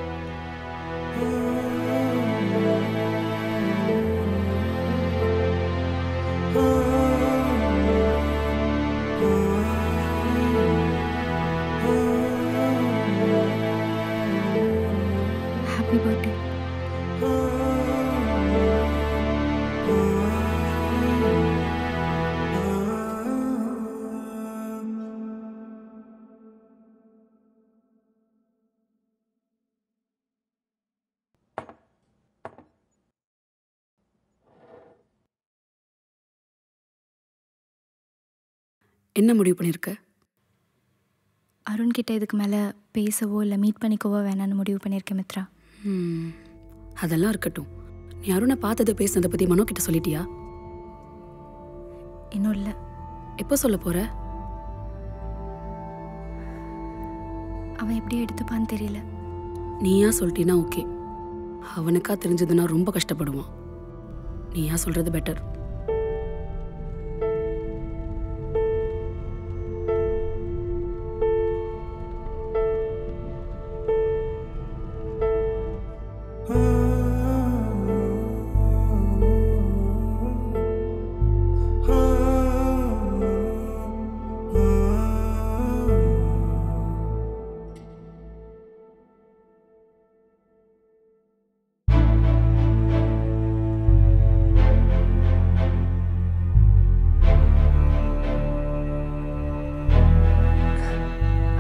[SPEAKER 1] Happy birthday.
[SPEAKER 5] என்ன முடிவு பண்ணியிருக்க?
[SPEAKER 1] அருண் கிட்ட இதுக்கு மேலே பேசவோ இல்லை மீட் பண்ணிக்கவோ வேணான்னு முடிவு பண்ணியிருக்கேன் மித்ரா.
[SPEAKER 5] அதெல்லாம் இருக்கட்டும். நீ அருணை பார்த்ததை பேசுனதை பற்றி மனோ கிட்ட சொல்லிட்டியா?
[SPEAKER 1] இன்னும் இல்லை.
[SPEAKER 5] எப்போ சொல்ல போற?
[SPEAKER 1] அவன் எப்படி எடுத்துப்பான்னு தெரியல.
[SPEAKER 5] நீயா சொல்லிட்டீன்னா ஓகே. அவனுக்கா தெரிஞ்சதுன்னா ரொம்ப கஷ்டப்படுவான். நீயா சொல்றது பெட்டர்.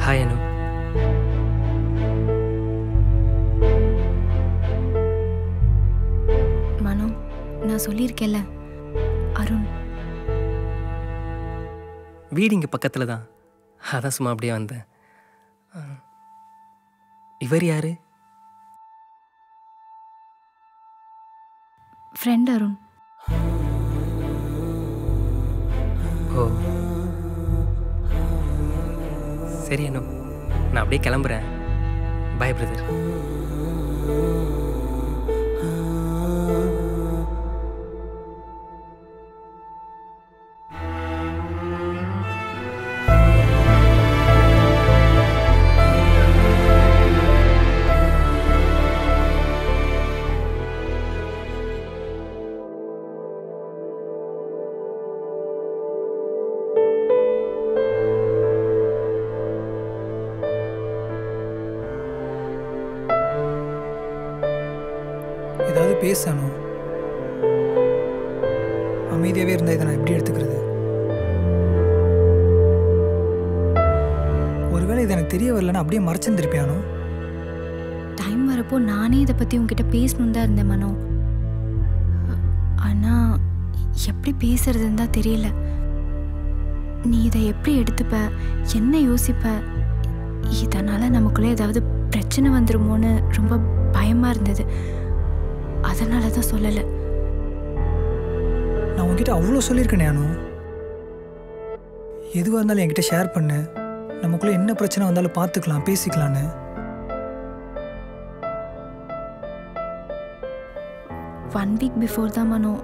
[SPEAKER 4] ஹாய் அனு.
[SPEAKER 1] மனோ, நான் சொல்லியிருக்கேன்ல, அருண்
[SPEAKER 4] வீடு இங்கே பக்கத்தில் தான். அதான் சும்மா அப்படியே வந்தேன். இவர் யாரு?
[SPEAKER 1] ஃப்ரெண்ட் அருண்.
[SPEAKER 4] ஓ சரி அனு, நான் அப்படியே கிளம்புறேன். பாய் பிரதர்.
[SPEAKER 2] ஏதாவது பேசணும். அமைதியாகவே இருந்தால் இதை நான் எப்படி எடுத்துக்கிறது? ஒருவேளை இது எனக்கு தெரிய வரலன்னா அப்படியே மறைச்சிருந்திருப்பியானோ?
[SPEAKER 1] டைம் வரப்போ நானே இதை பற்றி உங்ககிட்ட பேசணுன்னு தான் இருந்தேன் மனோ. ஆனால் எப்படி பேசுறதுன்னு தான் தெரியல. நீ இதை எப்படி எடுத்துப்ப, என்ன யோசிப்ப, இதனால் நமக்குள்ளே ஏதாவது பிரச்சனை வந்துருமோன்னு ரொம்ப பயமாக இருந்தது. அதனால தான் சொல்லலை.
[SPEAKER 2] நான் உங்ககிட்ட அவ்வளோ சொல்லியிருக்கேனே அனு. எதுவாக இருந்தாலும் என்கிட்ட ஷேர் பண்ணு. நமக்குள்ளே என்ன பிரச்சனை வந்தாலும் பார்த்துக்கலாம், பேசிக்கலான்னு.
[SPEAKER 1] ஒன் வீக் பிஃபோர் தான் மனோ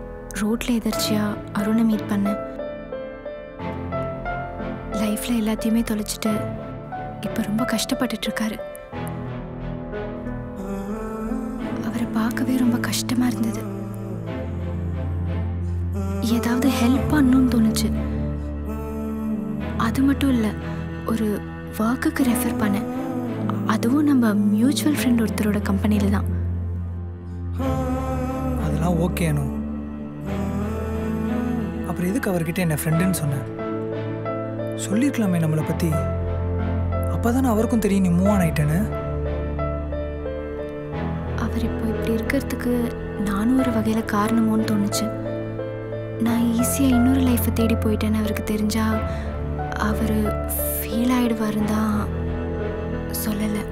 [SPEAKER 1] ரோட்டில் எதிர்ச்சியாக அருணை மீட் பண்ணேன். லைஃப்பில் எல்லாத்தையுமே தொலைச்சிட்டு இப்போ ரொம்ப கஷ்டப்பட்டுட்ருக்காரு. அவரை பார்க்கவே ரொம்ப கஷ்டமாக இருந்தது. ஏதாவது ஹெல்ப் பண்ணணும்னு தோணுச்சு. அது மட்டும் இல்லை, ஒரு ஒர்க்குக்கு ரெஃபர் பண்ணேன். அதுவும் நம்ம மியூச்சுவல் ஃப்ரெண்ட் ஒருத்தரோட கம்பெனியில் தான்.
[SPEAKER 2] அதெல்லாம் ஓகே அனு. அப்புறம் எதுக்கு அவர்கிட்ட என்ன ஃப்ரெண்டுன்னு சொன்னேன்? சொல்லியிருக்கலாமே நம்மளை பற்றி. அப்போ தானே அவருக்கும் தெரியும் நீ மூவ் ஆன் ஆயிட்டேன்னு.
[SPEAKER 1] அவர் இப்போ இப்படி இருக்கிறதுக்கு நானும் ஒரு வகையில் காரணமோன்னு தோணுச்சு. நான் ஈஸியாக இன்னொரு லைஃப்பை தேடி போயிட்டேன்னு அவருக்கு தெரிஞ்சா அவர் ஃபீல் ஆகிடுவாருன்னு தான் சொல்லலை.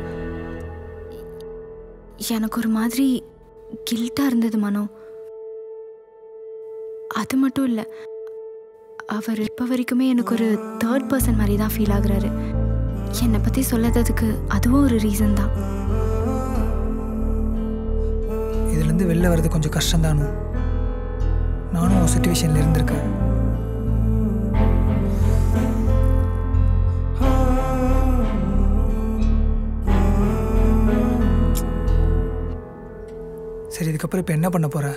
[SPEAKER 1] எனக்கு ஒரு மாதிரி கில்ட்டாக இருந்தது மனோ. அது மட்டும் இல்லை, அவர் இப்போ வரைக்குமே எனக்கு ஒரு தேர்ட் பர்சன் மாதிரி தான் ஃபீல் ஆகுறாரு. என்னை பற்றி சொல்லாததுக்கு அதுவும் ஒரு ரீசன் தான்.
[SPEAKER 2] இதுலேருந்து வெளில வர்றது கொஞ்சம் கஷ்டம்தானு. நானும் ஒரு சுச்சுவேஷனில் இருந்திருக்கேன். சரி, இதுக்கப்புறம் இப்போ என்ன பண்ண போகிற?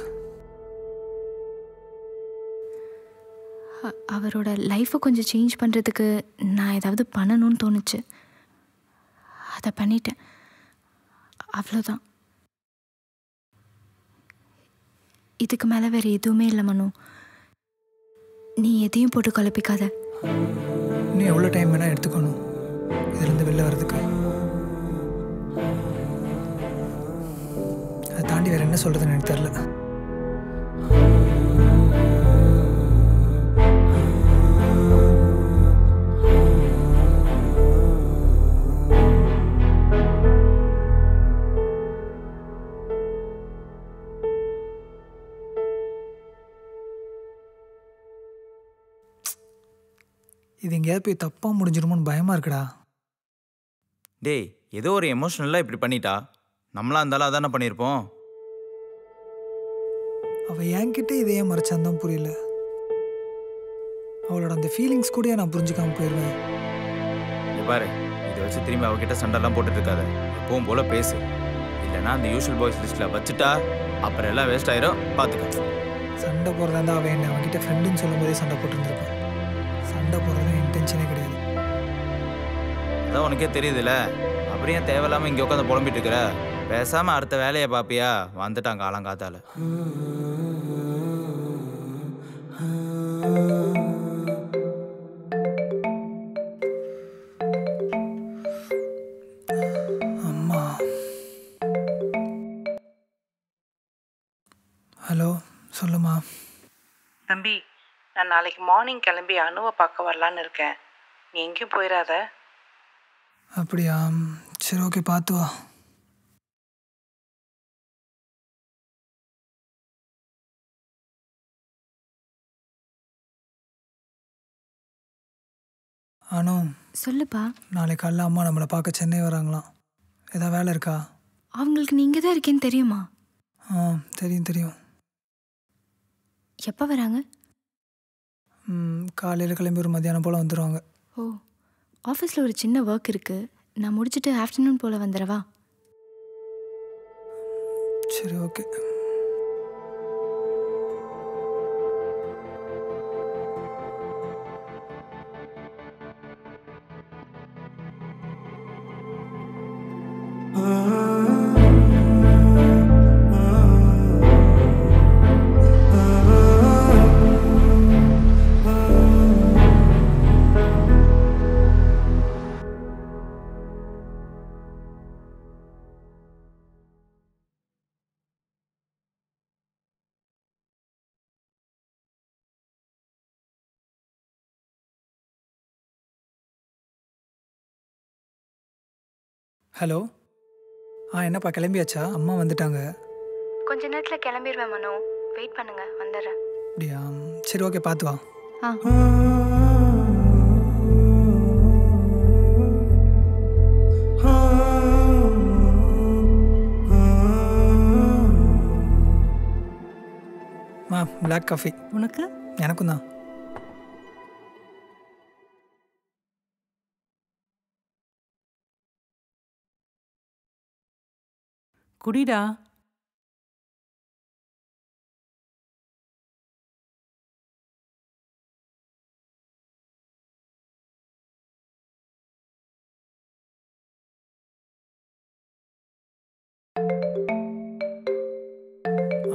[SPEAKER 1] அவரோட லைஃப்பை கொஞ்சம் சேஞ்ச் பண்ணுறதுக்கு நான் ஏதாவது பண்ணணும்னு தோணுச்சு. அதை பண்ணிட்டேன். அவ்வளோதான். இதுக்கு மேலே வேறு எதுவுமே இல்லை மனு. நீ எதையும் போட்டு குழப்பிக்காத.
[SPEAKER 2] நீ எவ்வளோ டைம் வேணால் எடுத்துக்கணும் இதுலேருந்து வெளில வர்றதுக்கு. அதை தாண்டி வேறு என்ன சொல்கிறதுன்னு எனக்கு தெரில. இது எங்கேயாவது போய் தப்பாக முடிஞ்சிருமோன்னு பயமாக இருக்குடா.
[SPEAKER 6] டேய், ஏதோ ஒரு எமோஷனலாக இப்படி பண்ணிட்டா. நம்மளா இருந்தாலும் அதானே பண்ணியிருப்போம்.
[SPEAKER 2] அவள் என்கிட்ட இதை ஏன் மறைச்சான்னு தான் புரியல. அவளோட அந்த ஃபீலிங்ஸ் கூட நான் புரிஞ்சுக்காம போயிடுவேன்.
[SPEAKER 6] இங்க பாரு, இதை வச்சு திரும்பி அவகிட்ட சண்டைலாம் போட்டுட்டு இருக்காத. எப்பவும் போல பேசு. இல்லைன்னா அந்த யூஷுவல் பாய்ஸ் லிஸ்ட்டில் வச்சுட்டா அப்புறம் எல்லாம் வேஸ்ட் ஆயிரும். பார்த்துக்க.
[SPEAKER 2] சண்டை போடுறதா இருந்தால் அவன் என்ன அவன்கிட்ட ஃப்ரெண்டுன்னு சொல்லும் போதே சண்டை போட்டுருந்துருப்பான். சண்டை போடுறது இன்டென்ஷனே கிடையாது.
[SPEAKER 6] அதான் உனக்கே தெரியுதுல்ல. அப்படியே தேவையில்லாமல் இங்கே உட்காந்து புலம்பிட்டு இருக்கிற. பேசாமல் அடுத்த வேலையை பார்ப்பியா? வந்துட்டாங்க காலங்காத்தால.
[SPEAKER 2] அம்மா. ஹலோ, சொல்லுமா.
[SPEAKER 3] தம்பி, நான் நாளைக்கு மார்னிங் கிளம்பி அணுவை பார்க்க வரலான்னு இருக்கேன். நீ எங்கேயும் போயிடாத.
[SPEAKER 2] அப்படியா? சரி, ஓகே, பார்த்து வா. அனு,
[SPEAKER 1] சொல்லுப்பா.
[SPEAKER 2] நாளைக்கு காலைல அம்மா நம்மளை பார்க்க சென்னை வராங்களாம். ஏதாவது வேலை இருக்கா?
[SPEAKER 1] அவங்களுக்கு நீ இங்கே தான் இருக்கேன்னு தெரியுமா?
[SPEAKER 2] தெரியும் தெரியும்.
[SPEAKER 1] எப்போ வராங்க?
[SPEAKER 2] காலையில் கிளம்பி ஒரு மத்தியானம் போல் வந்துடுவாங்க.
[SPEAKER 1] ஓ, ஆஃபீஸில் ஒரு சின்ன ஒர்க் இருக்குது. நான் முடிச்சுட்டு ஆஃப்டர்நூன் போல் வந்துடவா?
[SPEAKER 2] சரி, ஓகே. ஹலோ. என்னப்பா கிளம்பியாச்சா? அம்மா வந்துட்டாங்க.
[SPEAKER 1] கொஞ்ச நேரத்தில் கிளம்பிடுவேன் மனோ. வெயிட் பண்ணுங்க, வந்துடுறேன்.
[SPEAKER 2] அப்படியா? சரி, ஓகே, பார்த்து வா. Black coffee.
[SPEAKER 3] உனக்கு?
[SPEAKER 2] எனக்கும் தான்.
[SPEAKER 3] குடிடா.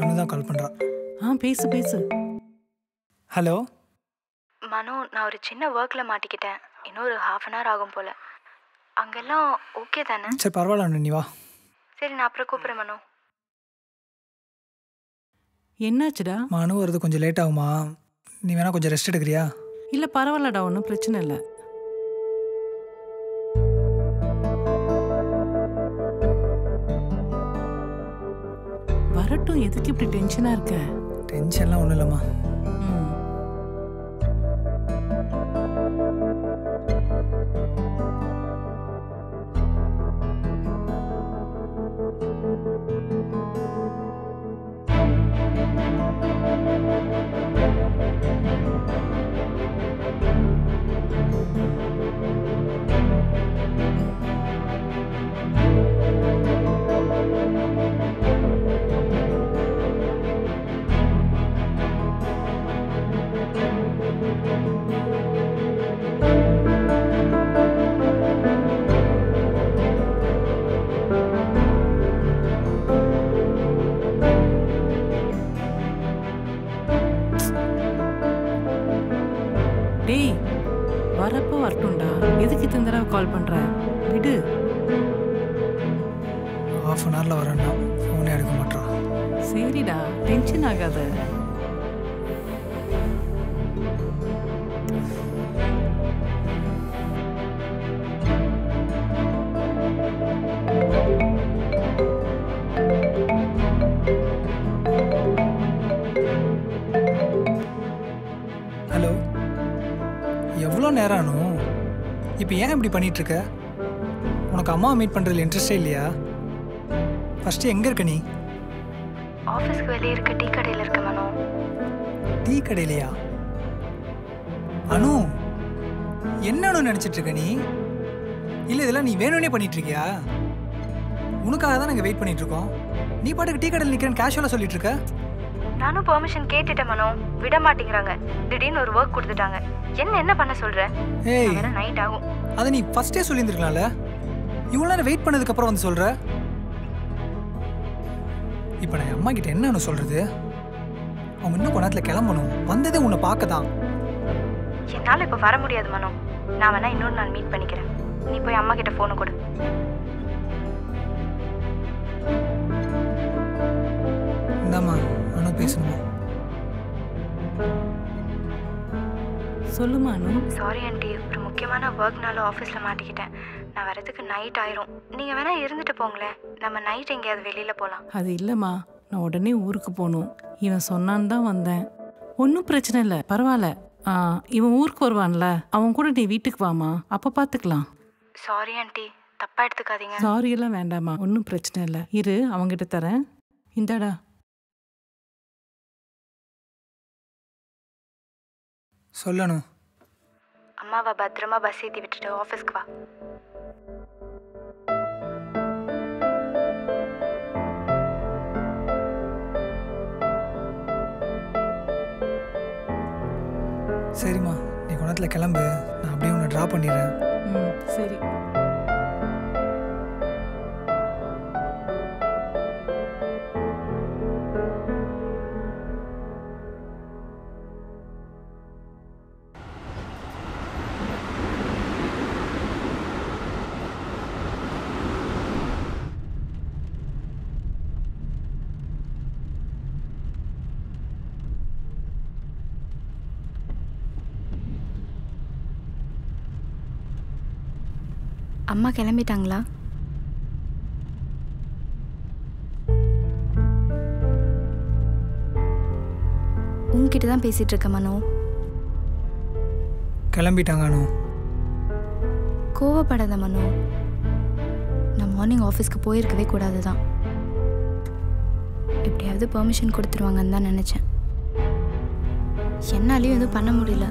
[SPEAKER 2] அனுதான் கால் பண்ணுறா.
[SPEAKER 3] பேசு பேசு.
[SPEAKER 2] ஹலோ.
[SPEAKER 1] மனோ, நான் ஒரு சின்ன ஒர்க்கில் மாட்டிக்கிட்டேன். இன்னும் ஒரு ½ அன் ஹவர் ஆகும் போல். அங்கெல்லாம் ஓகே தானே?
[SPEAKER 2] சரி, பரவாயில்ல அனு, நீ வா.
[SPEAKER 1] சரி, நான் அப்புறம் கூப்பிட்றேன் மனோ.
[SPEAKER 3] என்னாச்சுடா?
[SPEAKER 2] அனு வருது கொஞ்சம் லேட் ஆகுமா? நீ வேணா கொஞ்சம் ரெஸ்ட் எடுக்கிறியா?
[SPEAKER 3] இல்லை, பரவாயில்லடா, ஒன்றும் பிரச்சனை இல்லை. வரட்டும், எதுக்கு இப்படி டென்ஷனாக இருக்க?
[SPEAKER 2] டென்ஷன்லாம் ஒன்றும் இல்லைம்மா.
[SPEAKER 3] டேய், வரப்போ வரட்டும்டா. எதுக்கு இத்தனை தடவை கால் பண்ணுற? விடு.
[SPEAKER 2] ½ அன் ஹவரில் வரேன்னா ஃபோனே எடுக்க மாட்டான்.
[SPEAKER 3] சரிடா, டென்ஷன் ஆகாத.
[SPEAKER 2] ஹலோ. எவ்வளோ நேரம் அனு? இப்போ ஏன் இப்படி பண்ணிகிட்ருக்க? உனக்கு அம்மாவை மீட் பண்ணுறதுல இன்ட்ரெஸ்டே இல்லையா? ஃபஸ்ட்டு எங்கே இருக்க நீ?
[SPEAKER 1] ஆஃபீஸ்க்கு வெளியே இருக்க டீ கடையில் இருக்க மனோ.
[SPEAKER 2] டீ கடையிலையா? அனு, என்ன அனு நினச்சிட்டு இருக்க நீ? இல்லை இதெல்லாம் நீ வேணும்னே பண்ணிட்டு இருக்கியா? உனக்காக தான் நாங்கள் வெயிட் பண்ணிட்டு இருக்கோம். நீ பாட்டுக்கு டீ கடையில் நிற்கிறேன்னு கேஷுவலாக சொல்லிட்டு இருக்க.
[SPEAKER 1] நானும் பெர்மிஷன் கேட்டுட்டேன் மனோ, விட மாட்டேங்கிறாங்க. திடீர்னு ஒரு ஒர்க் கொடுத்துட்டாங்க. என்ன பண்ண சொல்ற?
[SPEAKER 2] ஏய்,
[SPEAKER 1] வேற நைட் ஆகும்.
[SPEAKER 2] அதை நீ ஃபர்ஸ்டே சொல்லியிருந்துருக்கலாம்ல. இவ்வளோ நேரம் வெயிட் பண்ணதுக்கப்புறம் வந்து சொல்கிற. இப்போ நான் அம்மா கிட்ட என்ன சொல்கிறது? அவங்க இன்னும் கொஞ்ச நேரத்தில் கிளம்பணும். வந்ததே உன்னை பார்க்க தான்.
[SPEAKER 1] என்னால் இப்போ வர முடியாது மனோ. நான் வேணா இன்னொரு நாள் மீட் பண்ணிக்கிறேன். நீ போய் அம்மா கிட்ட ஃபோனை கொடு.
[SPEAKER 2] இந்தாம்மா, அனு பேசணுமா?
[SPEAKER 5] சொல்லுமா அனு.
[SPEAKER 1] சாரி ஆண்டி, ஒரு முக்கியமான ஒர்க்னால ஆஃபீஸில் மாட்டிக்கிட்டேன். நான் வரதுக்கு நைட் ஆயிரும். நீங்கள் வேணா இருந்துட்டு போங்களேன். நம்ம நைட் எங்கேயாவது வெளியில் போகலாம்.
[SPEAKER 7] அது இல்லைம்மா, நான் உடனே ஊருக்கு போகணும். இவன் சொன்னான்னு தான் வந்தேன். ஒன்றும் பிரச்சனை இல்லை, பரவாயில்ல. இவன் ஊருக்கு வருவான்ல, அவன் கூட நீ வீட்டுக்கு வாமா, அப்போ பார்த்துக்கலாம்.
[SPEAKER 1] சாரி ஆண்டி, தப்பாக எடுத்துக்காதீங்க.
[SPEAKER 7] சாரி எல்லாம் வேண்டாம்மா, ஒன்றும் பிரச்சனை இல்லை. இரு, அவங்ககிட்ட தரேன். இந்தாடா.
[SPEAKER 2] சொல்லணும்.
[SPEAKER 1] அம்மாவை பத்திரமா பஸ் ஏற்றி விட்டுட்டு ஆஃபீஸ்க்கு வா.
[SPEAKER 2] சரிம்மா, நீ கொஞ்ச நேரத்தில் கிளம்பு. நான் அப்படியே உன்னை ட்ராப் பண்ணிடுறேன்.
[SPEAKER 7] சரி.
[SPEAKER 1] அம்மா கிளம்பிட்டாங்களா? உங்ககிட்ட தான் பேசிட்டு இருக்க மனோ.
[SPEAKER 2] கிளம்பிட்டாங்க அனு.
[SPEAKER 1] கோவப்படாத மனோ. நான் மார்னிங் ஆஃபீஸ்க்கு போயிருக்கவே கூடாது தான். எப்படியாவது பெர்மிஷன் கொடுத்துருவாங்கன்னு தான் நினச்சேன். என்னாலையும் எதுவும் பண்ண முடியல.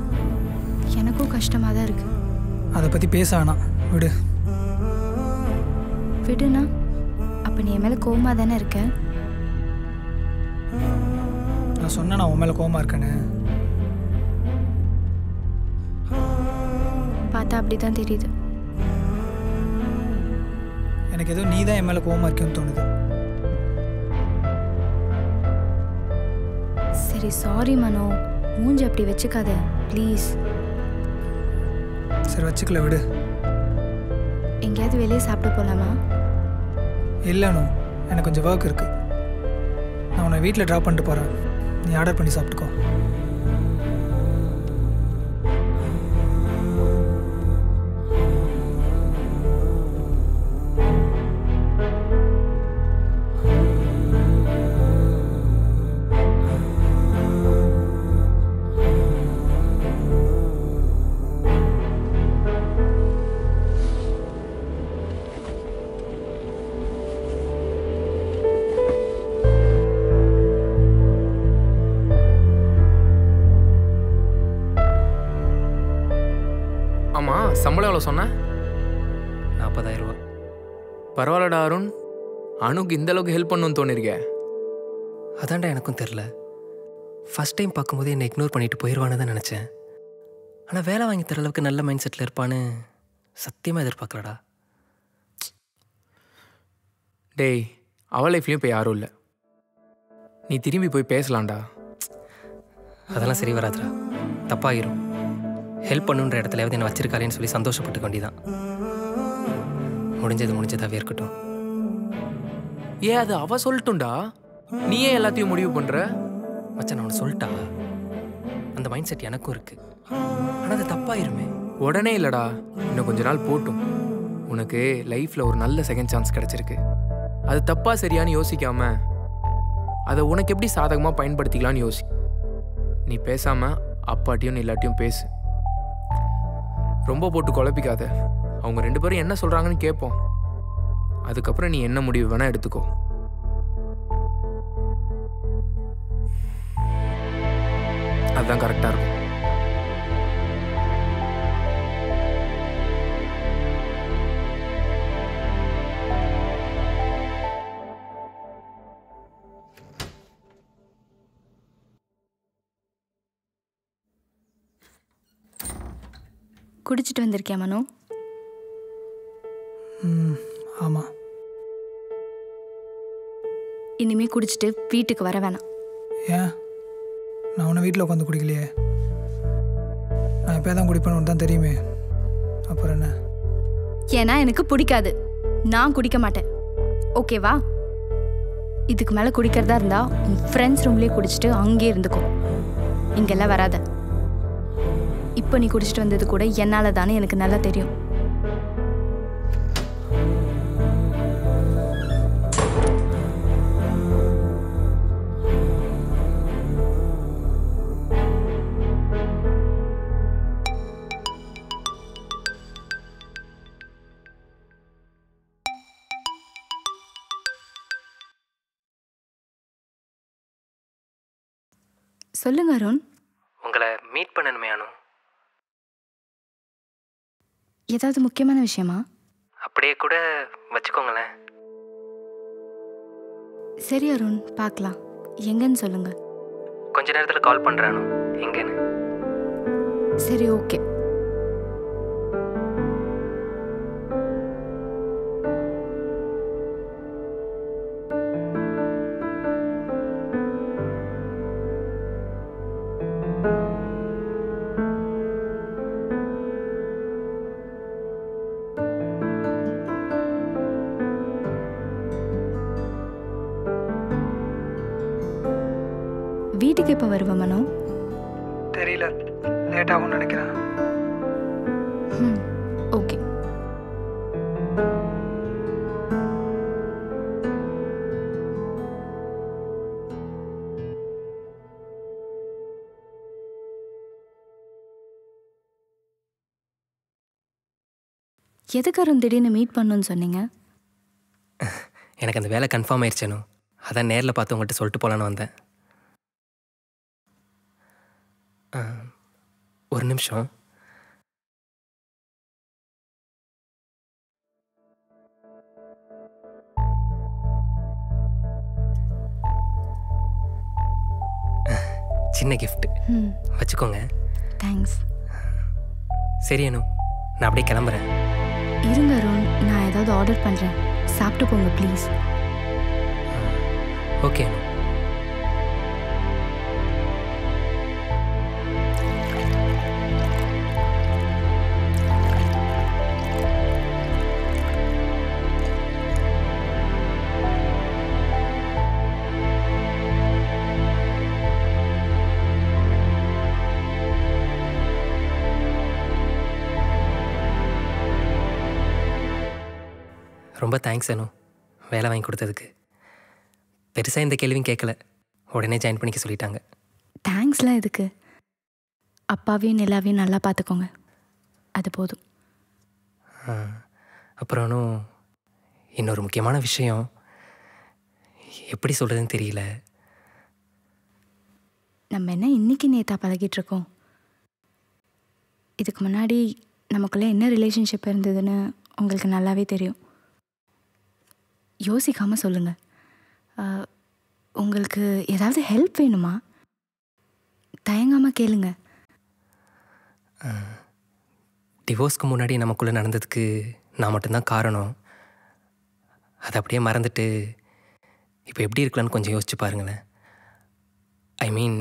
[SPEAKER 1] எனக்கும் கஷ்டமாக தான் இருக்கு.
[SPEAKER 2] அதை பற்றி பேச வேணாம், விடு.
[SPEAKER 1] விடுனா அப்போ நீ என் மேலே கோவமாக தானே இருக்க?
[SPEAKER 2] நான் சொன்னேன் நான் உன் மேலே கோவமாக இருக்கேன்னு.
[SPEAKER 1] பார்த்தா அப்படி தான் தெரியுது.
[SPEAKER 2] எனக்கு ஏதோ நீ தான் என் மேலே கோவமாக இருக்கேன்னு தோணுது.
[SPEAKER 1] சரி சாரி மனோ, மூஞ்சி அப்படி வச்சுக்காத ப்ளீஸ்.
[SPEAKER 2] சரி வச்சுக்கல, விடு.
[SPEAKER 1] எங்கேயாவது வெளியே சாப்பிட போகலாமா?
[SPEAKER 2] இல்லைண்ணு, எனக்கு கொஞ்சம் ஒர்க் இருக்குது. நான் உன்னை வீட்டில் ட்ராப் பண்ணிட்டு போகிறேன். நீ ஆர்டர் பண்ணி சாப்பிட்டுக்கோ.
[SPEAKER 8] சம்பளம் எவ்வளோ சொன்ன?
[SPEAKER 4] 40,000 ரூபா.
[SPEAKER 8] பரவாயில்லடா அருண், அணுக்கு இந்த அளவுக்கு ஹெல்ப் பண்ணணும்னு தோணிருக்கே.
[SPEAKER 4] அதான்டா எனக்கும் தெரில. ஃபஸ்ட் டைம் பார்க்கும்போது என்னை இக்னோர் பண்ணிட்டு போயிடுவான்னு தான் நினச்சேன். ஆனால் வேலை வாங்கி தர அளவுக்கு நல்ல மைண்ட் செட்டில் இருப்பான்னு சத்தியமாக எதிர்பார்க்கலடா.
[SPEAKER 8] டேய், அவள் லைஃப்லேயும் இப்போ யாரும் இல்லை. நீ திரும்பி போய் பேசலாம்டா.
[SPEAKER 4] அதெல்லாம் சரி வராதுடா, தப்பாகிரும். ஹெல்ப் பண்ணுன்ற இடத்துலையாவது என்னை வச்சிருக்காளேன்னு சொல்லி சந்தோஷப்பட்டுக்க வேண்டியதான். முடிஞ்சதாகவே இருக்கட்டும்.
[SPEAKER 8] ஏன் அது அவ சொல்லட்டும்டா, நீயே எல்லாத்தையும் முடிவு பண்ணுற?
[SPEAKER 4] மச்சான், நான் அவனை சொல்லிட்டா, அந்த மைண்ட் செட் எனக்கும் இருக்கு. ஆனால் அது தப்பாயிருமே.
[SPEAKER 8] உடனே இல்லைடா, இன்னும் கொஞ்ச நாள் போட்டும். உனக்கு லைஃப்பில் ஒரு நல்ல செகண்ட் சான்ஸ் கிடச்சிருக்கு. அது தப்பா சரியான்னு யோசிக்காம அதை உனக்கு எப்படி சாதகமாக பயன்படுத்திக்கலான்னு யோசி. நீ பேசாமல் அப்பாட்டியும் இல்லாட்டியும் பேசு. ரொம்ப போட்டு குழப்பிக்காத. அவங்க 2 பேரும் என்ன சொல்கிறாங்கன்னு கேட்போம். அதுக்கப்புறம் நீ என்ன முடிவு வேணால் எடுத்துக்கோ. அதுதான் கரெக்டாக இருக்கும்.
[SPEAKER 1] குடிச்சிட்டு வந்திருக்கியா மனோ?
[SPEAKER 2] ஆமாம்.
[SPEAKER 1] இனிமே குடிச்சிட்டு வீட்டுக்கு வர வேணாம்.
[SPEAKER 2] ஏன்? நான் உன்னை வீட்டில் உட்காந்து குடிக்கலையே. நான் எப்போ தான் குடிப்பேன்னு தான் தெரியுமே. அப்புறம் என்ன?
[SPEAKER 1] ஏன்னா எனக்கு பிடிக்காது. நான் குடிக்க மாட்டேன். ஓகேவா? இதுக்கு மேலே குடிக்கிறதா இருந்தா உன் ஃப்ரெண்ட்ஸ் ரூம்லேயே குடிச்சிட்டு அங்கேயே இருந்துக்கோ. இங்கெல்லாம் வராத. இப்போ நீ குடிச்சிட்டு வந்தது கூட என்னால் தானே எனக்கு நல்லா தெரியும். சொல்லுங்க அருண்.
[SPEAKER 4] உங்களை மீட் பண்ணணுமே அனு.
[SPEAKER 1] ஏதாவது முக்கியமான விஷயமா?
[SPEAKER 4] அப்படியே கூட வச்சுக்கோங்களேன்.
[SPEAKER 1] சரி அருண், பார்க்கலாம். எங்கன்னு சொல்லுங்க.
[SPEAKER 4] கொஞ்ச நேரத்தில் கால் பண்ணுறேன் அனு. எங்கன்னு?
[SPEAKER 1] சரி, ஓகே. வீட்டுக்கு எப்போ வருவ மனோ?
[SPEAKER 2] தெரியல, லேட் ஆகும்னு நினைக்கிறேன்.
[SPEAKER 1] ஓகே. எதுக்கு அருண் திடீர்னு மீட் பண்ணணும்னு சொன்னீங்க?
[SPEAKER 4] எனக்கு அந்த வேலை கன்ஃபார்ம் ஆயிடுச்சேனோ, அதான் நேரில் பார்த்து உங்கள்கிட்ட சொல்லிட்டு போகலான்னு வந்தேன். ஒரு நிமிஷம். சின்ன கிஃப்ட் வச்சுக்கோங்க.
[SPEAKER 1] தேங்க்ஸ்.
[SPEAKER 4] சரி அனு, நான் அப்படியே கிளம்புறேன்.
[SPEAKER 1] இருங்க அருண், நான் ஏதாவது ஆர்டர் பண்ணுறேன். சாப்பிட்டு போங்க ப்ளீஸ்.
[SPEAKER 4] ஓகே அனு. ரொம்ப தேங்க்ஸ் அனு, வேலை வாங்கி கொடுத்ததுக்கு. பெருசாக இந்த கேள்வியும் கேட்கல, உடனே ஜாயின் பண்ணிக்க சொல்லிட்டாங்க.
[SPEAKER 1] தேங்க்ஸ்லாம் எதுக்கு? அப்பாவையும் நிலாவையும் நல்லா பார்த்துக்கோங்க, அது போதும்.
[SPEAKER 4] அப்புறம் அனு, இன்னொரு முக்கியமான விஷயம், எப்படி சொல்கிறதுன்னு தெரியல.
[SPEAKER 1] நம்ம என்ன இன்னைக்கு நேத்தா பழகிட்டு இருக்கோம்? இதுக்கு முன்னாடி நமக்குள்ளே என்ன ரிலேஷன்ஷிப் இருந்ததுன்னு உங்களுக்கு நல்லாவே தெரியும். யோசிக்காமல் சொல்லுங்கள். உங்களுக்கு ஏதாவது ஹெல்ப் வேணுமா? தயங்காமல் கேளுங்க.
[SPEAKER 4] டிவோர்ஸ்க்கு முன்னாடி நமக்குள்ளே நடந்ததுக்கு நான் மட்டும்தான் காரணம். அதை அப்படியே மறந்துட்டு இப்போ எப்படி இருக்கலான்னு கொஞ்சம் யோசிச்சு பாருங்களேன். ஐ மீன்,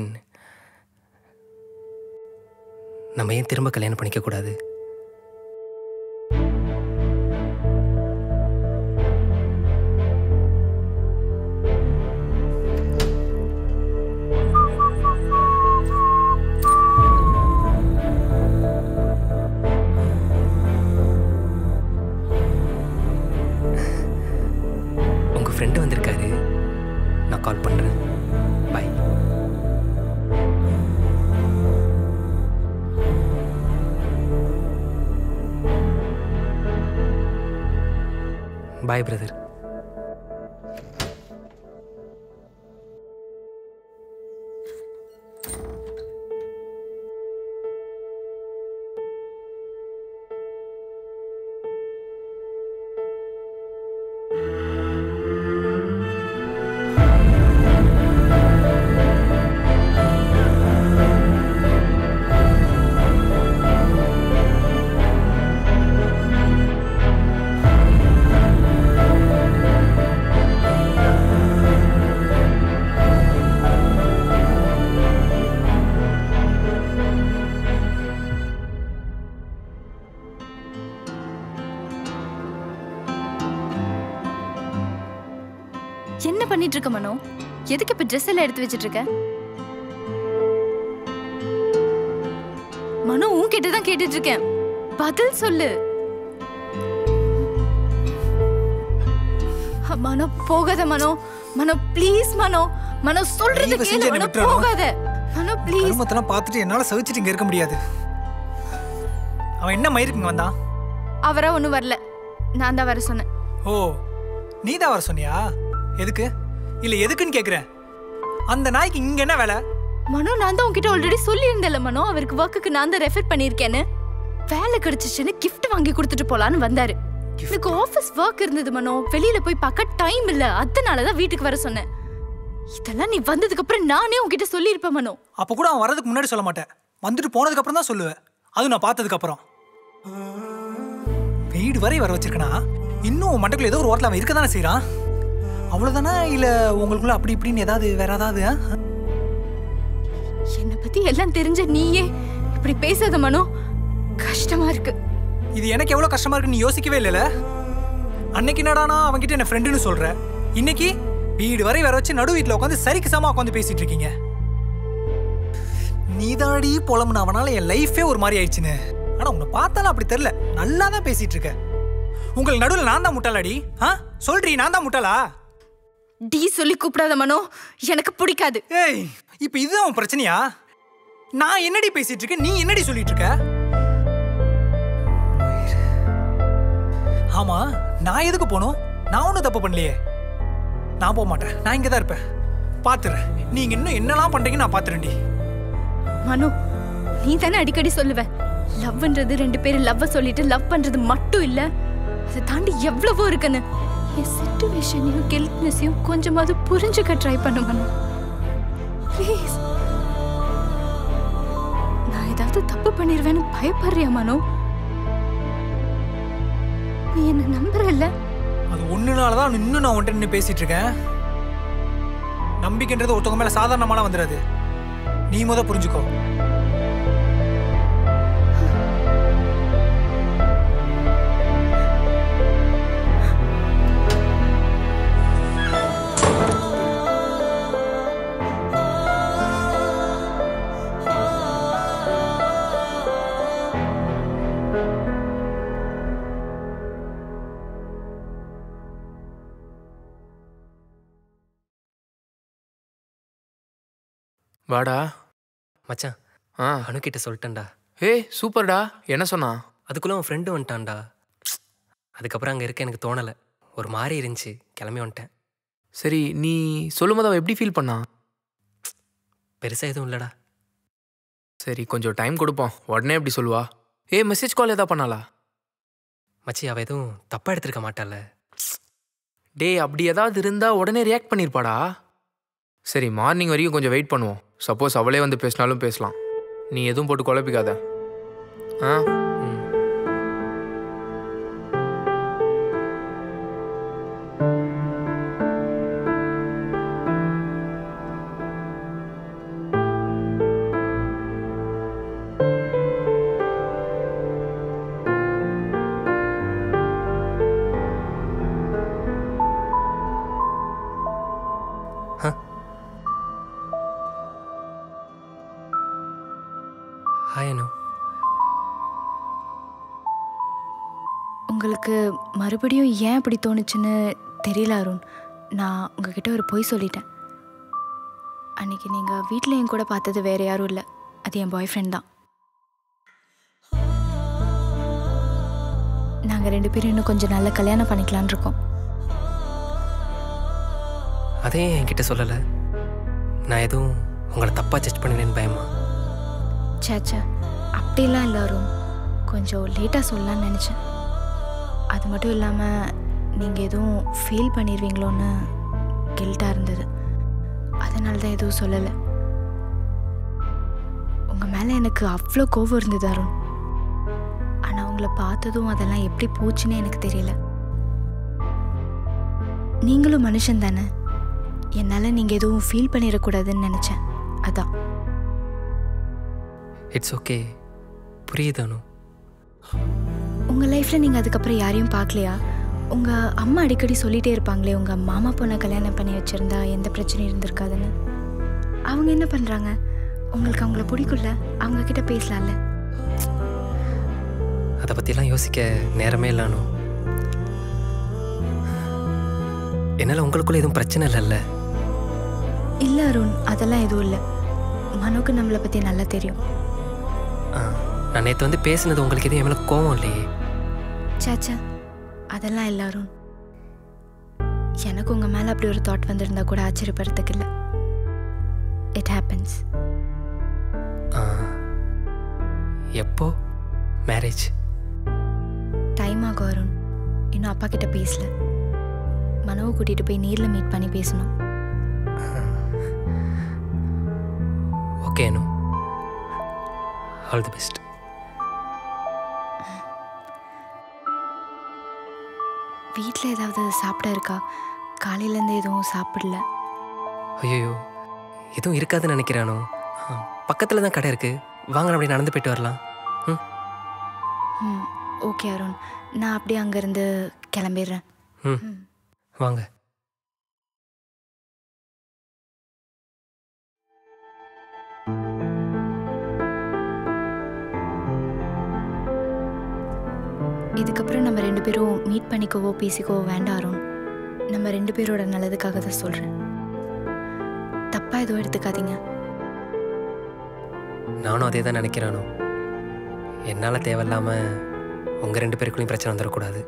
[SPEAKER 4] நம்ம ஏன் திரும்ப கல்யாணம் பண்ணிக்கக்கூடாது? ஃப்ரெண்டு வந்திருக்காரு, நான் கால் பண்ணுறேன். பாய். Bye brother.
[SPEAKER 1] என்ன பண்ணிட்டு இருக்க மனோ? எதுக்கு இப்ப ட்ரெஸ் எல்லாம் எடுத்து வச்சிட்டு இருக்க? மனோ உன்கிட்ட தான் கேட்டுட்டு இருக்கேன், பதில் சொல்லு. மனோ போகாத மனோ. மனோ ப்ளீஸ் மனோ. மனோ சொல்றது கேளு மனோ, போகாத மனோ ப்ளீஸ்.
[SPEAKER 2] குடும்பத்தெல்லாம் பார்த்துட்டு என்னால சகிச்சிட்டு இங்க இருக்க முடியாது. அவன் என்ன மயிருக்குங்க வந்தான்?
[SPEAKER 1] அவரா ஒன்றும் வரல, நான் தான் வர சொன்னேன்.
[SPEAKER 2] ஓ, நீ தான் வர சொன்னியா? எதுக்கு? இல்ல எதுக்குன்னு கேக்குறேன். அந்த நாய்க்கு இங்க என்ன வேலை?
[SPEAKER 1] மனோ நான் தான் உன்கிட்ட ஆல்ரெடி சொல்லியிருந்தேன்ல மனோ, அவருக்கு ஒர்க்குக்கு நான் தான் ரெஃபர் பண்ணியிருக்கேன்னு. வேலை கிடைச்சிச்சுன்னு கிஃப்ட் வாங்கி கொடுத்துட்டு போலான்னு வந்தாரு. எனக்கு ஆஃபீஸ் ஒர்க் இருந்தது மனோ, வெளியில போய் பார்க்க டைம் இல்ல, அதனாலதான் வீட்டுக்கு வர சொன்னேன். இதெல்லாம் நீ வந்ததுக்கு அப்புறம் நானே உன்கிட்ட சொல்லியிருப்பேன் மனோ.
[SPEAKER 2] அப்ப கூட அவன் வரதுக்கு முன்னாடி சொல்ல மாட்டேன், வந்துட்டு போனதுக்கு அப்புறம் தான் சொல்லுவேன். அதுவும் நான் பார்த்ததுக்கு அப்புறம். வீடு வரை வர வச்சிருக்கனா இன்னும் மண்டக்குள்ள ஏதோ ஒரு ஓட்டல அவன் இருக்க தானே செய்யறான். அவ்வளவுதானா? இல்ல உங்களுக்குள்ள அப்படி இப்படின்னு ஏதாவது வேற ஏதாவது?
[SPEAKER 1] என்னை பத்தி எல்லாம் தெரிஞ்ச நீயே இப்படி பேசாத மனோ, கஷ்டமா இருக்கு.
[SPEAKER 2] இது எனக்கு எவ்வளவு கஷ்டமா இருக்குன்னு நீ யோசிக்கவே இல்லைல. அன்னைக்கு என்னடானா அவன்கிட்ட என்ன ஃப்ரெண்டுன்னு சொல்ற, இன்னைக்கு வீடு வரை வர வச்சு நடு வீட்டுல உட்காந்து சரிக்கு சமா உட்காந்து பேசிட்டு இருக்கீங்க. நீதாடி புலம்புன அவனால என் லைஃபே ஒரு மாதிரி ஆயிடுச்சுன்னு. ஆனா உன்னை பார்த்தாலும் அப்படி தெரியல, நல்லா தான் பேசிட்டு இருக்க. உங்களுக்கு நடுவில் நான் தான் முட்டாளாடி? சொல்றீ நான் தான் முட்டாளா?
[SPEAKER 1] டி சொல்லி கூப்பிடாத மனோ, எனக்கு பிடிக்காது.
[SPEAKER 2] ஏய், இப்ப இதுதான் உன் பிரச்சனையா? நான் என்னடி பேசிட்டு இருக்கேன், நீ என்னடி சொல்லிட்டு இருக்க? ஆமா, நான் எதுக்கு போகணும்? நான் ஒன்றும் தப்பு பண்ணலையே. நான் போக மாட்டேன், நான் இங்கே தான் இருப்பேன். பார்த்துறேன், நீங்க இன்னும் என்னெல்லாம் பண்றீங்க நான் பார்த்துறேன்டி.
[SPEAKER 1] மனோ, நீ தானே அடிக்கடி சொல்லுவ, லவ்ன்றது 2 பேரும் லவ்வ சொல்லிட்டு லவ் பண்றது மட்டும் இல்ல, அதை தாண்டி எவ்வளவோ இருக்குன்னு. என் சிச்சுவேஷனையும் கில்ட்னஸையும் கொஞ்சமாவது புரிஞ்சுக்க ட்ரை பண்ணு மனோ, ப்ளீஸ். நான் ஏதாவது தப்பு பண்ணிடுவேன்னு பயப்படுறியா மனோ? நீ என்ன நம்புறல்ல?
[SPEAKER 2] அது ஒண்ணுனாலதான் இன்னும் நான் உன்கிட்ட நின்று பேசிட்டு இருக்கேன். நம்பிக்கைன்றது ஒருத்தவங்க மேல சாதாரணமான வந்துடாது, நீ முத புரிஞ்சுக்கோ.
[SPEAKER 8] வாடா
[SPEAKER 4] மச்சான். அனுக்கிட்ட சொல்லிட்டேன்டா.
[SPEAKER 8] ஹே சூப்பர்டா. என்ன சொன்னா?
[SPEAKER 4] அதுக்குள்ள உன் ஃப்ரெண்டு வந்துட்டான்டா. அதுக்கப்புறம் அங்கே இருக்க எனக்கு தோணலை, ஒரு மாதிரி இருந்துச்சு, கிளம்பி வந்துட்டேன்.
[SPEAKER 8] சரி, நீ சொல்லும் போது அவள் எப்படி ஃபீல் பண்ணா?
[SPEAKER 4] பெருசாக எதுவும் இல்லைடா.
[SPEAKER 8] சரி, கொஞ்சம் டைம் கொடுப்போம், உடனே எப்படி சொல்லுவா? மெசேஜ் கால் எதாவது பண்ணாளா?
[SPEAKER 4] மச்சி, அவள் எதுவும் தப்பாக எடுத்துருக்க மாட்டாள்.
[SPEAKER 8] அப்படி ஏதாவது இருந்தால் உடனே ரியாக்ட் பண்ணியிருப்பாடா. சரி, மார்னிங் வரைக்கும் கொஞ்சம் வெயிட் பண்ணுவோம். சப்போஸ் அவளே வந்து பேசினாலும் பேசலாம். நீ எதுவும் போட்டு குழப்பிக்காத.
[SPEAKER 1] உங்களுக்கு மறுபடியும் ஏன் அப்படி தோணுச்சுன்னு தெரியல அருண். நான் உங்ககிட்ட ஒரு பொய் சொல்லிட்டேன். அன்னைக்கு நீங்கள் வீட்டில் என் கூட பார்த்தது வேறு யாரும் இல்லை, அது என் பாய் ஃப்ரெண்ட் தான். நாங்கள் 2 பேரும் இன்னும் கொஞ்சம் நல்ல கல்யாணம் பண்ணிக்கலான் இருக்கோம்.
[SPEAKER 4] அதே என்கிட்ட சொல்லலை. நான் எதுவும் உங்களை தப்பாக ஜட்ஜ் பண்ணினேன்னு பயமா?
[SPEAKER 1] சேச்சா, அப்படிலாம் இல்லை அருண். கொஞ்சம் லேட்டாக சொல்லலான்னு நினச்சேன். அது மட்டும் இல்லாமல் நீங்கள் எதுவும் ஃபீல் பண்ணிடுவீங்களோன்னு கில்ட்டாக இருந்தது. அதனால தான் எதுவும் சொல்லலை. உங்கள் மேலே எனக்கு அவ்வளோ கோபம் இருந்தது அருண். ஆனால் உங்களை பார்த்ததும் அதெல்லாம் எப்படி போச்சுன்னு எனக்கு தெரியல. நீங்களும் மனுஷன் தானே, என்னால் நீங்கள் எதுவும் ஃபீல் பண்ணிடக்கூடாதுன்னு நினச்சேன். அதான்.
[SPEAKER 4] இட்ஸ் ஓகே, புரியுதானு?
[SPEAKER 1] உங்கள் லைஃப்பில் நீங்கள் அதுக்கப்புறம் யாரையும் பார்க்கலையா? உங்கள் அம்மா அடிக்கடி சொல்லிகிட்டே இருப்பாங்களே, உங்கள் மாமா பொண்ணை கல்யாணம் பண்ணி வச்சுருந்தா எந்த பிரச்சனையும் இருந்திருக்காதுன்னு. அவங்க என்ன பண்ணுறாங்க? உங்களுக்கு அவங்கள பிடிக்கும்ல, அவங்கக்கிட்ட பேசலாம்ல.
[SPEAKER 4] அதை பற்றிலாம் யோசிக்க நேரமே இல்லானோ. என்னால் உங்களுக்குள்ள எதுவும் பிரச்சனை இல்லைல்ல?
[SPEAKER 1] இல்லை அருண், அதெல்லாம் எதுவும் இல்லை. மனுக்கு நம்மளை பற்றி நல்லா தெரியும்.
[SPEAKER 4] நான் நேற்று வந்து பேசினது உங்களுக்கு எதுவும் என் மேலே கோவம் இல்லையே?
[SPEAKER 1] சாச்சா, அதெல்லாம் இல்லை அருண். எனக்கு உங்கள் மேலே அப்படி ஒரு தாட் வந்திருந்தா கூட ஆச்சரியப்படுறதுக்கு இல்லை. It happens.
[SPEAKER 4] எப்போ மேரேஜ்?
[SPEAKER 1] டைம் ஆகும் அருண். இன்னும் அப்பா கிட்ட பேசல. மனோவை கூட்டிகிட்டு போய் நேரில் மீட் பண்ணி பேசணும்.
[SPEAKER 4] Okay Anu, all the best.
[SPEAKER 1] வீட்டில் ஏதாவது சாப்பிட இருக்கா? காலையிலேருந்து எதுவும் சாப்பிடல.
[SPEAKER 4] ஐயோ, எதுவும் இருக்காதுன்னு நினைக்கிறானோ. பக்கத்தில் தான் கடை இருக்குது, வாங்க அப்படி நடந்து போயிட்டு வரலாம்.
[SPEAKER 1] ஓகே அருண், நான் அப்படியே அங்கேருந்து கிளம்பிடுறேன்.
[SPEAKER 4] வாங்க.
[SPEAKER 1] இதுக்கப்புறம் நம்ம 2 பேரும் மீட் பண்ணிக்கவோ பேசிக்கவோ வேண்டாம் அருண். நம்ம 2 பேரோட நல்லதுக்காக தான் சொல்கிறேன். தப்பாக எதுவும் எடுத்துக்காதீங்க.
[SPEAKER 4] நானும் அதே தான் நினைக்கிறானோ. என்னால் தேவையில்லாமல் உங்கள் 2 பேருக்குள்ளேயும் பிரச்சனை வந்துடக்கூடாது.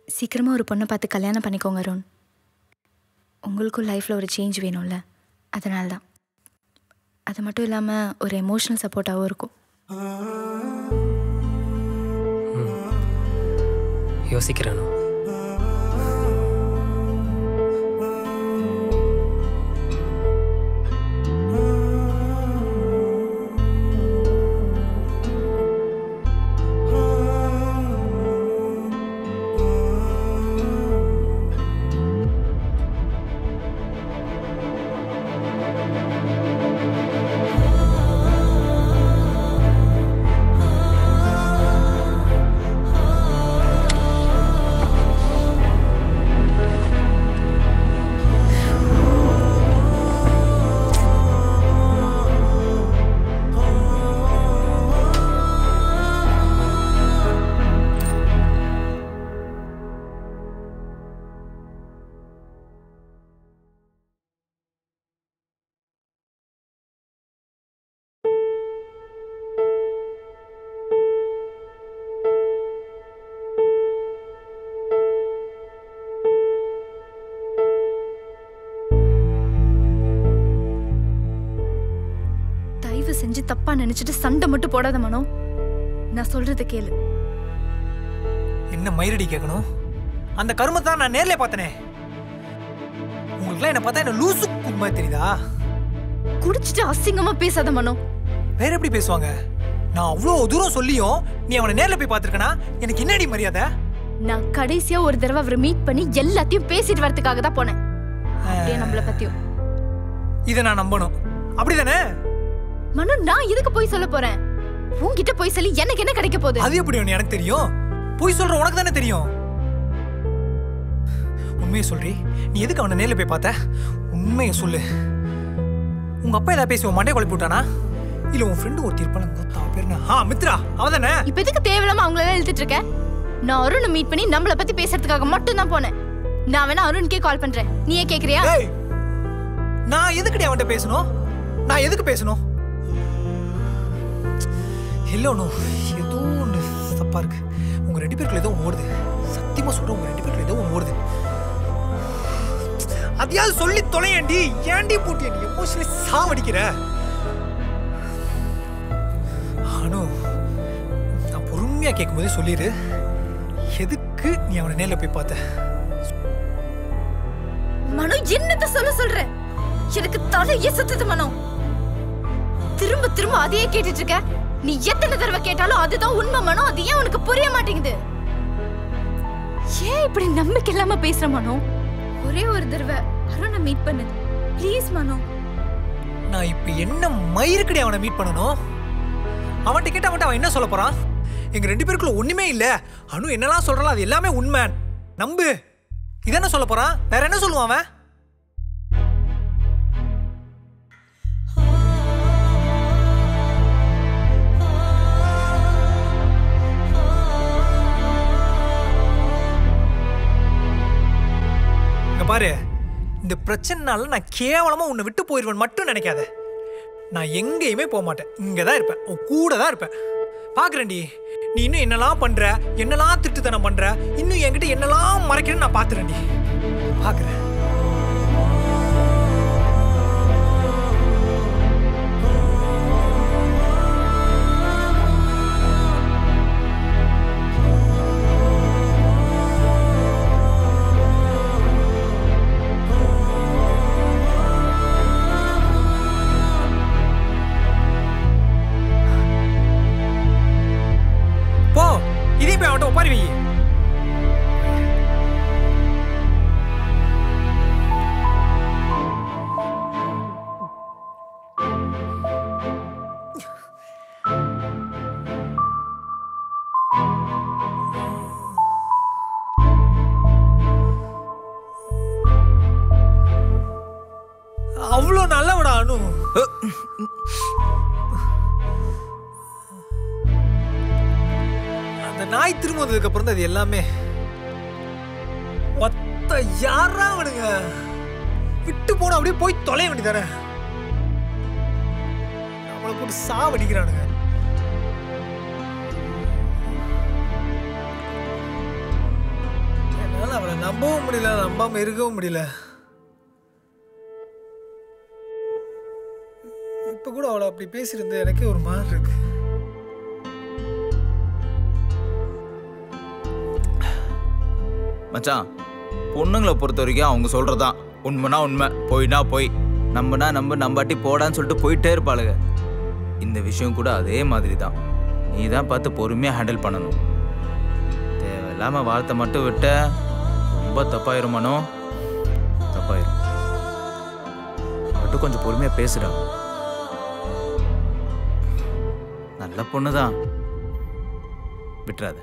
[SPEAKER 1] சீக்கிரமாக ஒரு பொண்ணை பார்த்து கல்யாணம் பண்ணிக்கோங்க அருண். உங்களுக்கும் லைஃப்பில் ஒரு சேஞ்ச் வேணும்ல, அதனால தான். அது மட்டும் இல்லாமல் ஒரு எமோஷ்னல் சப்போர்ட்டாகவும் இருக்கும்.
[SPEAKER 4] யோசிக்கிறானோ.
[SPEAKER 1] செஞ்சு தப்பா நினைச்சிட்டு சண்டை மட்டும் போடாத மனோ. நான் சொல்றத கேளு.
[SPEAKER 2] என்ன மயிரடி கேட்கணும்? அந்த கருமத்தை தான் நான் நேர்ல பார்த்தனே. உங்களுக்குலாம் என்ன பார்த்தா என்ன லூசு கும்மா தெரியுதா?
[SPEAKER 1] குடிச்சிட்டு அசிங்கமா பேசாத மனோ.
[SPEAKER 2] வேற எப்படி பேசுவாங்க? நான் அவ்வளோ தூரம் சொல்லியும் நீ அவனை நேர்ல போய் பார்த்திருக்கனா? எனக்கு என்னடி மரியாதை?
[SPEAKER 1] நான் கடைசியா ஒரு தடவை அவரை மீட் பண்ணி எல்லாத்தையும் பேசிட்டு வரதுக்காக தான் போனேன். அப்படியே நம்மள பத்தியும்.
[SPEAKER 2] இதை நான் நம்பணும், அப்படிதானே?
[SPEAKER 1] மனு, நான் இதுக்கு போய் சொல்ல போறேன்? உன்கிட்ட போய் சொல்லி எனக்கு என்ன கிடைக்க போகுது?
[SPEAKER 2] அது எப்படி எனக்கு தெரியும்? போய் சொல்ற உனக்கு தானே தெரியும். உண்மையை சொல்றி, நீ எதுக்கு அவனை நேர்ல போய் பார்த்த? உண்மையை சொல்லு. உங்க அப்பா ஏதாவது பேசி உன் மண்டையை குழப்பி விட்டானா? இல்ல உன் ஃப்ரெண்டு ஒரு தீர்ப்பான மித்ரா அவதானே?
[SPEAKER 1] இப்ப எதுக்கு தேவையில்லாம அவங்களெல்லாம் இழுத்துட்டு இருக்க? நான் அருணை மீட் பண்ணி நம்மளை பத்தி பேசுறதுக்காக மட்டும் தான் போனேன். நான் வேணா அருணுக்கே கால் பண்றேன், நீயே கேக்குறியா?
[SPEAKER 2] நான் எதுக்குடி அவன்கிட்ட பேசணும்? நான் எதுக்கு பேசணும்? இல்லை ஒன்றும் ஏதோ ஒன்று தப்பா இருக்கு. உங்க 2 பேருக்குள்ள ஏதோ ஓடுது. சத்தியமா சொல்றேன், உங்க 2 பேருக்குள்ள ஏதோ ஒன்று ஓடுது. அதையாவது சொல்லி தொலையண்டி. ஏண்டி போட்டு நீ எமோஷனலி சாவடிக்கிற? ஆனும் நான் பொறுமையா கேட்கும்போதே சொல்லிடு. எதுக்கு நீ அவனை நேர்ல போய் பார்த்த?
[SPEAKER 1] மனோ என்னத்த சொல்ற? எனக்கு தலையே சுத்துது மனோ. திரும்ப திரும்ப அதையே கேட்டுட்டு இருக்க. நீ எத்தனை தடவை கேட்டாலும் அதுதான் உண்மை மனோ. அது ஏன் உனக்கு புரிய மாட்டேங்குது? ஏன் இப்படி நம்பிக்கை இல்லாம பேசுற மனோ? ஒரே ஒரு தடவை அருணை மீட் பண்ணு ப்ளீஸ் மனோ.
[SPEAKER 2] நான் இப்ப என்ன மயிருக்கடி அவனை மீட் பண்ணணும்? அவன்கிட்ட கேட்ட அவன் என்ன சொல்ல போறான்? எங்க 2 பேருக்குள்ள ஒண்ணுமே இல்ல. அனு என்னெல்லாம் சொல்றாளோ அது எல்லாமே உண்மை. நம்பு. இதென்ன சொல்ல போறான்? வேற என்ன சொல்லுவான் அவன்? பாரு, இந்த பிரச்சனைனால நான் கேவலமா உன்னை விட்டு போயிருவேன் மட்டும் நினைக்காத. நான் எங்கேயுமே போக மாட்டேன். இங்கதான் இருப்பேன், உன் கூட தான் இருப்பேன். பாக்குறேன்டி, நீ இன்னும் என்னெல்லாம் பண்ற, என்னெல்லாம் திட்டுத்தனம் பண்ற, இன்னும் என்கிட்ட என்னெல்லாம் மறைக்கிறேன்னு நான் பாத்துறேன்டி. பாக்குறேன். அவ்வளோ நல்லவடா அனு. அந்த நாய் திரும்ப வந்ததுக்கு அப்புறம் தான் அது எல்லாமே. ஒத்த யாரா அவனுங்க விட்டு போன அப்படியே போய் தொலைய வேண்டியதானே. நம்மளை போட்டு சாவடிக்கிறானுங்க. என்னால அவளை நம்பவும் முடியல, நம்பாம இருக்கவும் முடியல. இப்ப கூட அவளை அப்படி பேசியிருந்து எனக்கே ஒரு மாதிரி இருக்கு.
[SPEAKER 6] மச்சான், பொண்ணுங்களை பொறுத்த வரைக்கும் அவங்க சொல்றதான் உண்மைனா உண்மை, பொய்னா பொய், நம்பனா நம்ப, நம்பாட்டி போடான்னு சொல்லிட்டு போயிட்டே இருப்பாளுங்க. இந்த விஷயம் கூட அதே மாதிரி தான். நீ தான் பார்த்து பொறுமையாக ஹேண்டில் பண்ணணும். தேவையில்லாமல் வார்த்தை மட்டும் விட்ட ரொம்ப தப்பாயிருமானோ, தப்பாயிரும். மட்டும் கொஞ்சம் பொறுமையாக பேசுடா. நல்ல பொண்ணு தான், விட்டுறாத.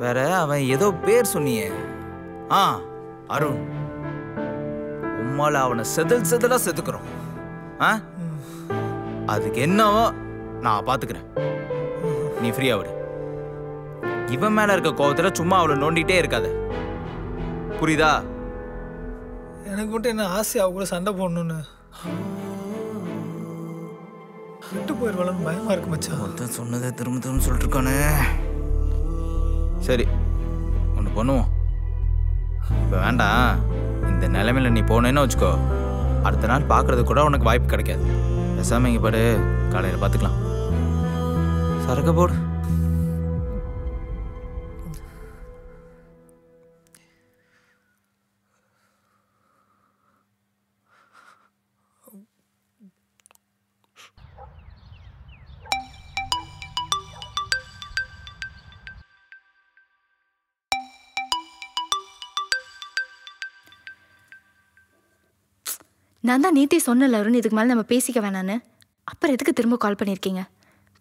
[SPEAKER 6] வேற அவன் ஏதோ பேர் சொன்னியே, அருண். உம்மால அவனை செதில் செதிலா செதுக்குறோம். அதுக்கு என்னவோ நான் பாத்துக்கிறேன். நீ ஃப்ரீயா விடு. இவன் மேல இருக்க கோவத்துல சும்மா அவளை நோண்டிட்டே இருக்காத, புரியுதா?
[SPEAKER 2] எனக்கு மட்டும் என்ன ஆசை அவ கூட சண்டை போடணும்னு. விட்டு போயிடுவாளன்னு பயமா இருக்கு மச்சான்.
[SPEAKER 6] மொத்தம் சொன்னதை திரும்ப திரும்ப சொல்லிட்டு இருக்கானே. சரி, ஒன்று பண்ணுவோம். இப்போ வேண்டாம். இந்த நிலைமையில நீ போனேன்னு வச்சுக்கோ, அடுத்த நாள் பார்க்கறது கூட உனக்கு வாய்ப்பு கிடைக்காது. பேசாம இங்கே பாரு, காலையில் பார்த்துக்கலாம். சரக்கு போடு.
[SPEAKER 1] நான் தான் நேத்தே சொன்னல அருண், இதுக்கு மேலே நம்ம பேசிக்க வேணான்னு. அப்புறம் எதுக்கு திரும்ப கால் பண்ணியிருக்கீங்க?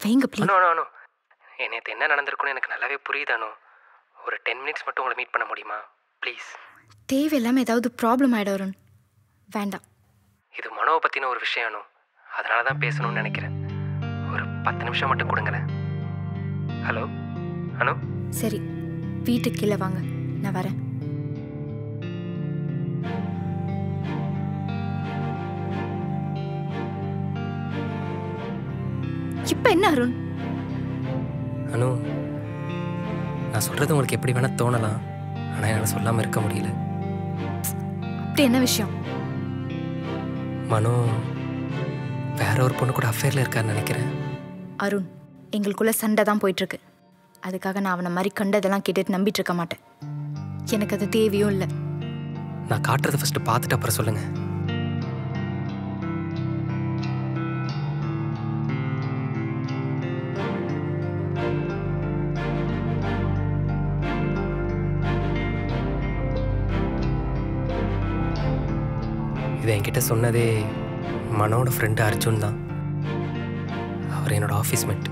[SPEAKER 1] வைங்க ப்ளீஸ்.
[SPEAKER 4] அனு, நேற்று என்ன நடந்திருக்குன்னு எனக்கு நல்லாவே புரியுது அனு. ஒரு 10 மினிட்ஸ் மட்டும் உங்களை மீட் பண்ண முடியுமா ப்ளீஸ்?
[SPEAKER 1] தேவையில்லாமல் ஏதாவது ப்ராப்ளம் ஆகிடும் அருண், வேண்டாம்.
[SPEAKER 4] இது மனோவை பற்றின ஒரு விஷயம் அனு, அதனால தான் பேசணும்னு நினைக்கிறேன். ஒரு 10 நிமிஷம் மட்டும் கொடுங்களேன். ஹலோ அனு.
[SPEAKER 1] சரி, வீட்டுக்கு கீழே வாங்க, நான் வரேன். என்ன அருண்?
[SPEAKER 4] அனு, நான் சொல்கிறது உங்களுக்கு எப்படி வேணால் தோணலாம், ஆனால் என்னால் சொல்லாமல் இருக்க முடியல.
[SPEAKER 1] அப்படி என்ன விஷயம்?
[SPEAKER 4] மனோ வேற ஒரு பொண்ணு கூட அஃபேரில் இருக்கான்னு நினைக்கிறேன்.
[SPEAKER 1] அருண், எங்களுக்குள்ள சண்டை தான் போயிட்டுருக்கு. அதுக்காக நான் அவனை மாதிரி கண்டதெல்லாம் கேட்டுட்டு நம்பிட்டு இருக்க மாட்டேன். எனக்கு அது தேவையும் இல்லை.
[SPEAKER 4] நான் காட்டுறதை ஃபஸ்ட்டு பார்த்துட்டு அப்புறம் சொல்லுங்கள். இதை என்கிட்ட சொன்னதே மனோட ஃப்ரெண்டு அர்ஜுன் தான். அவர் என்னோட ஆஃபீஸ் மேட்.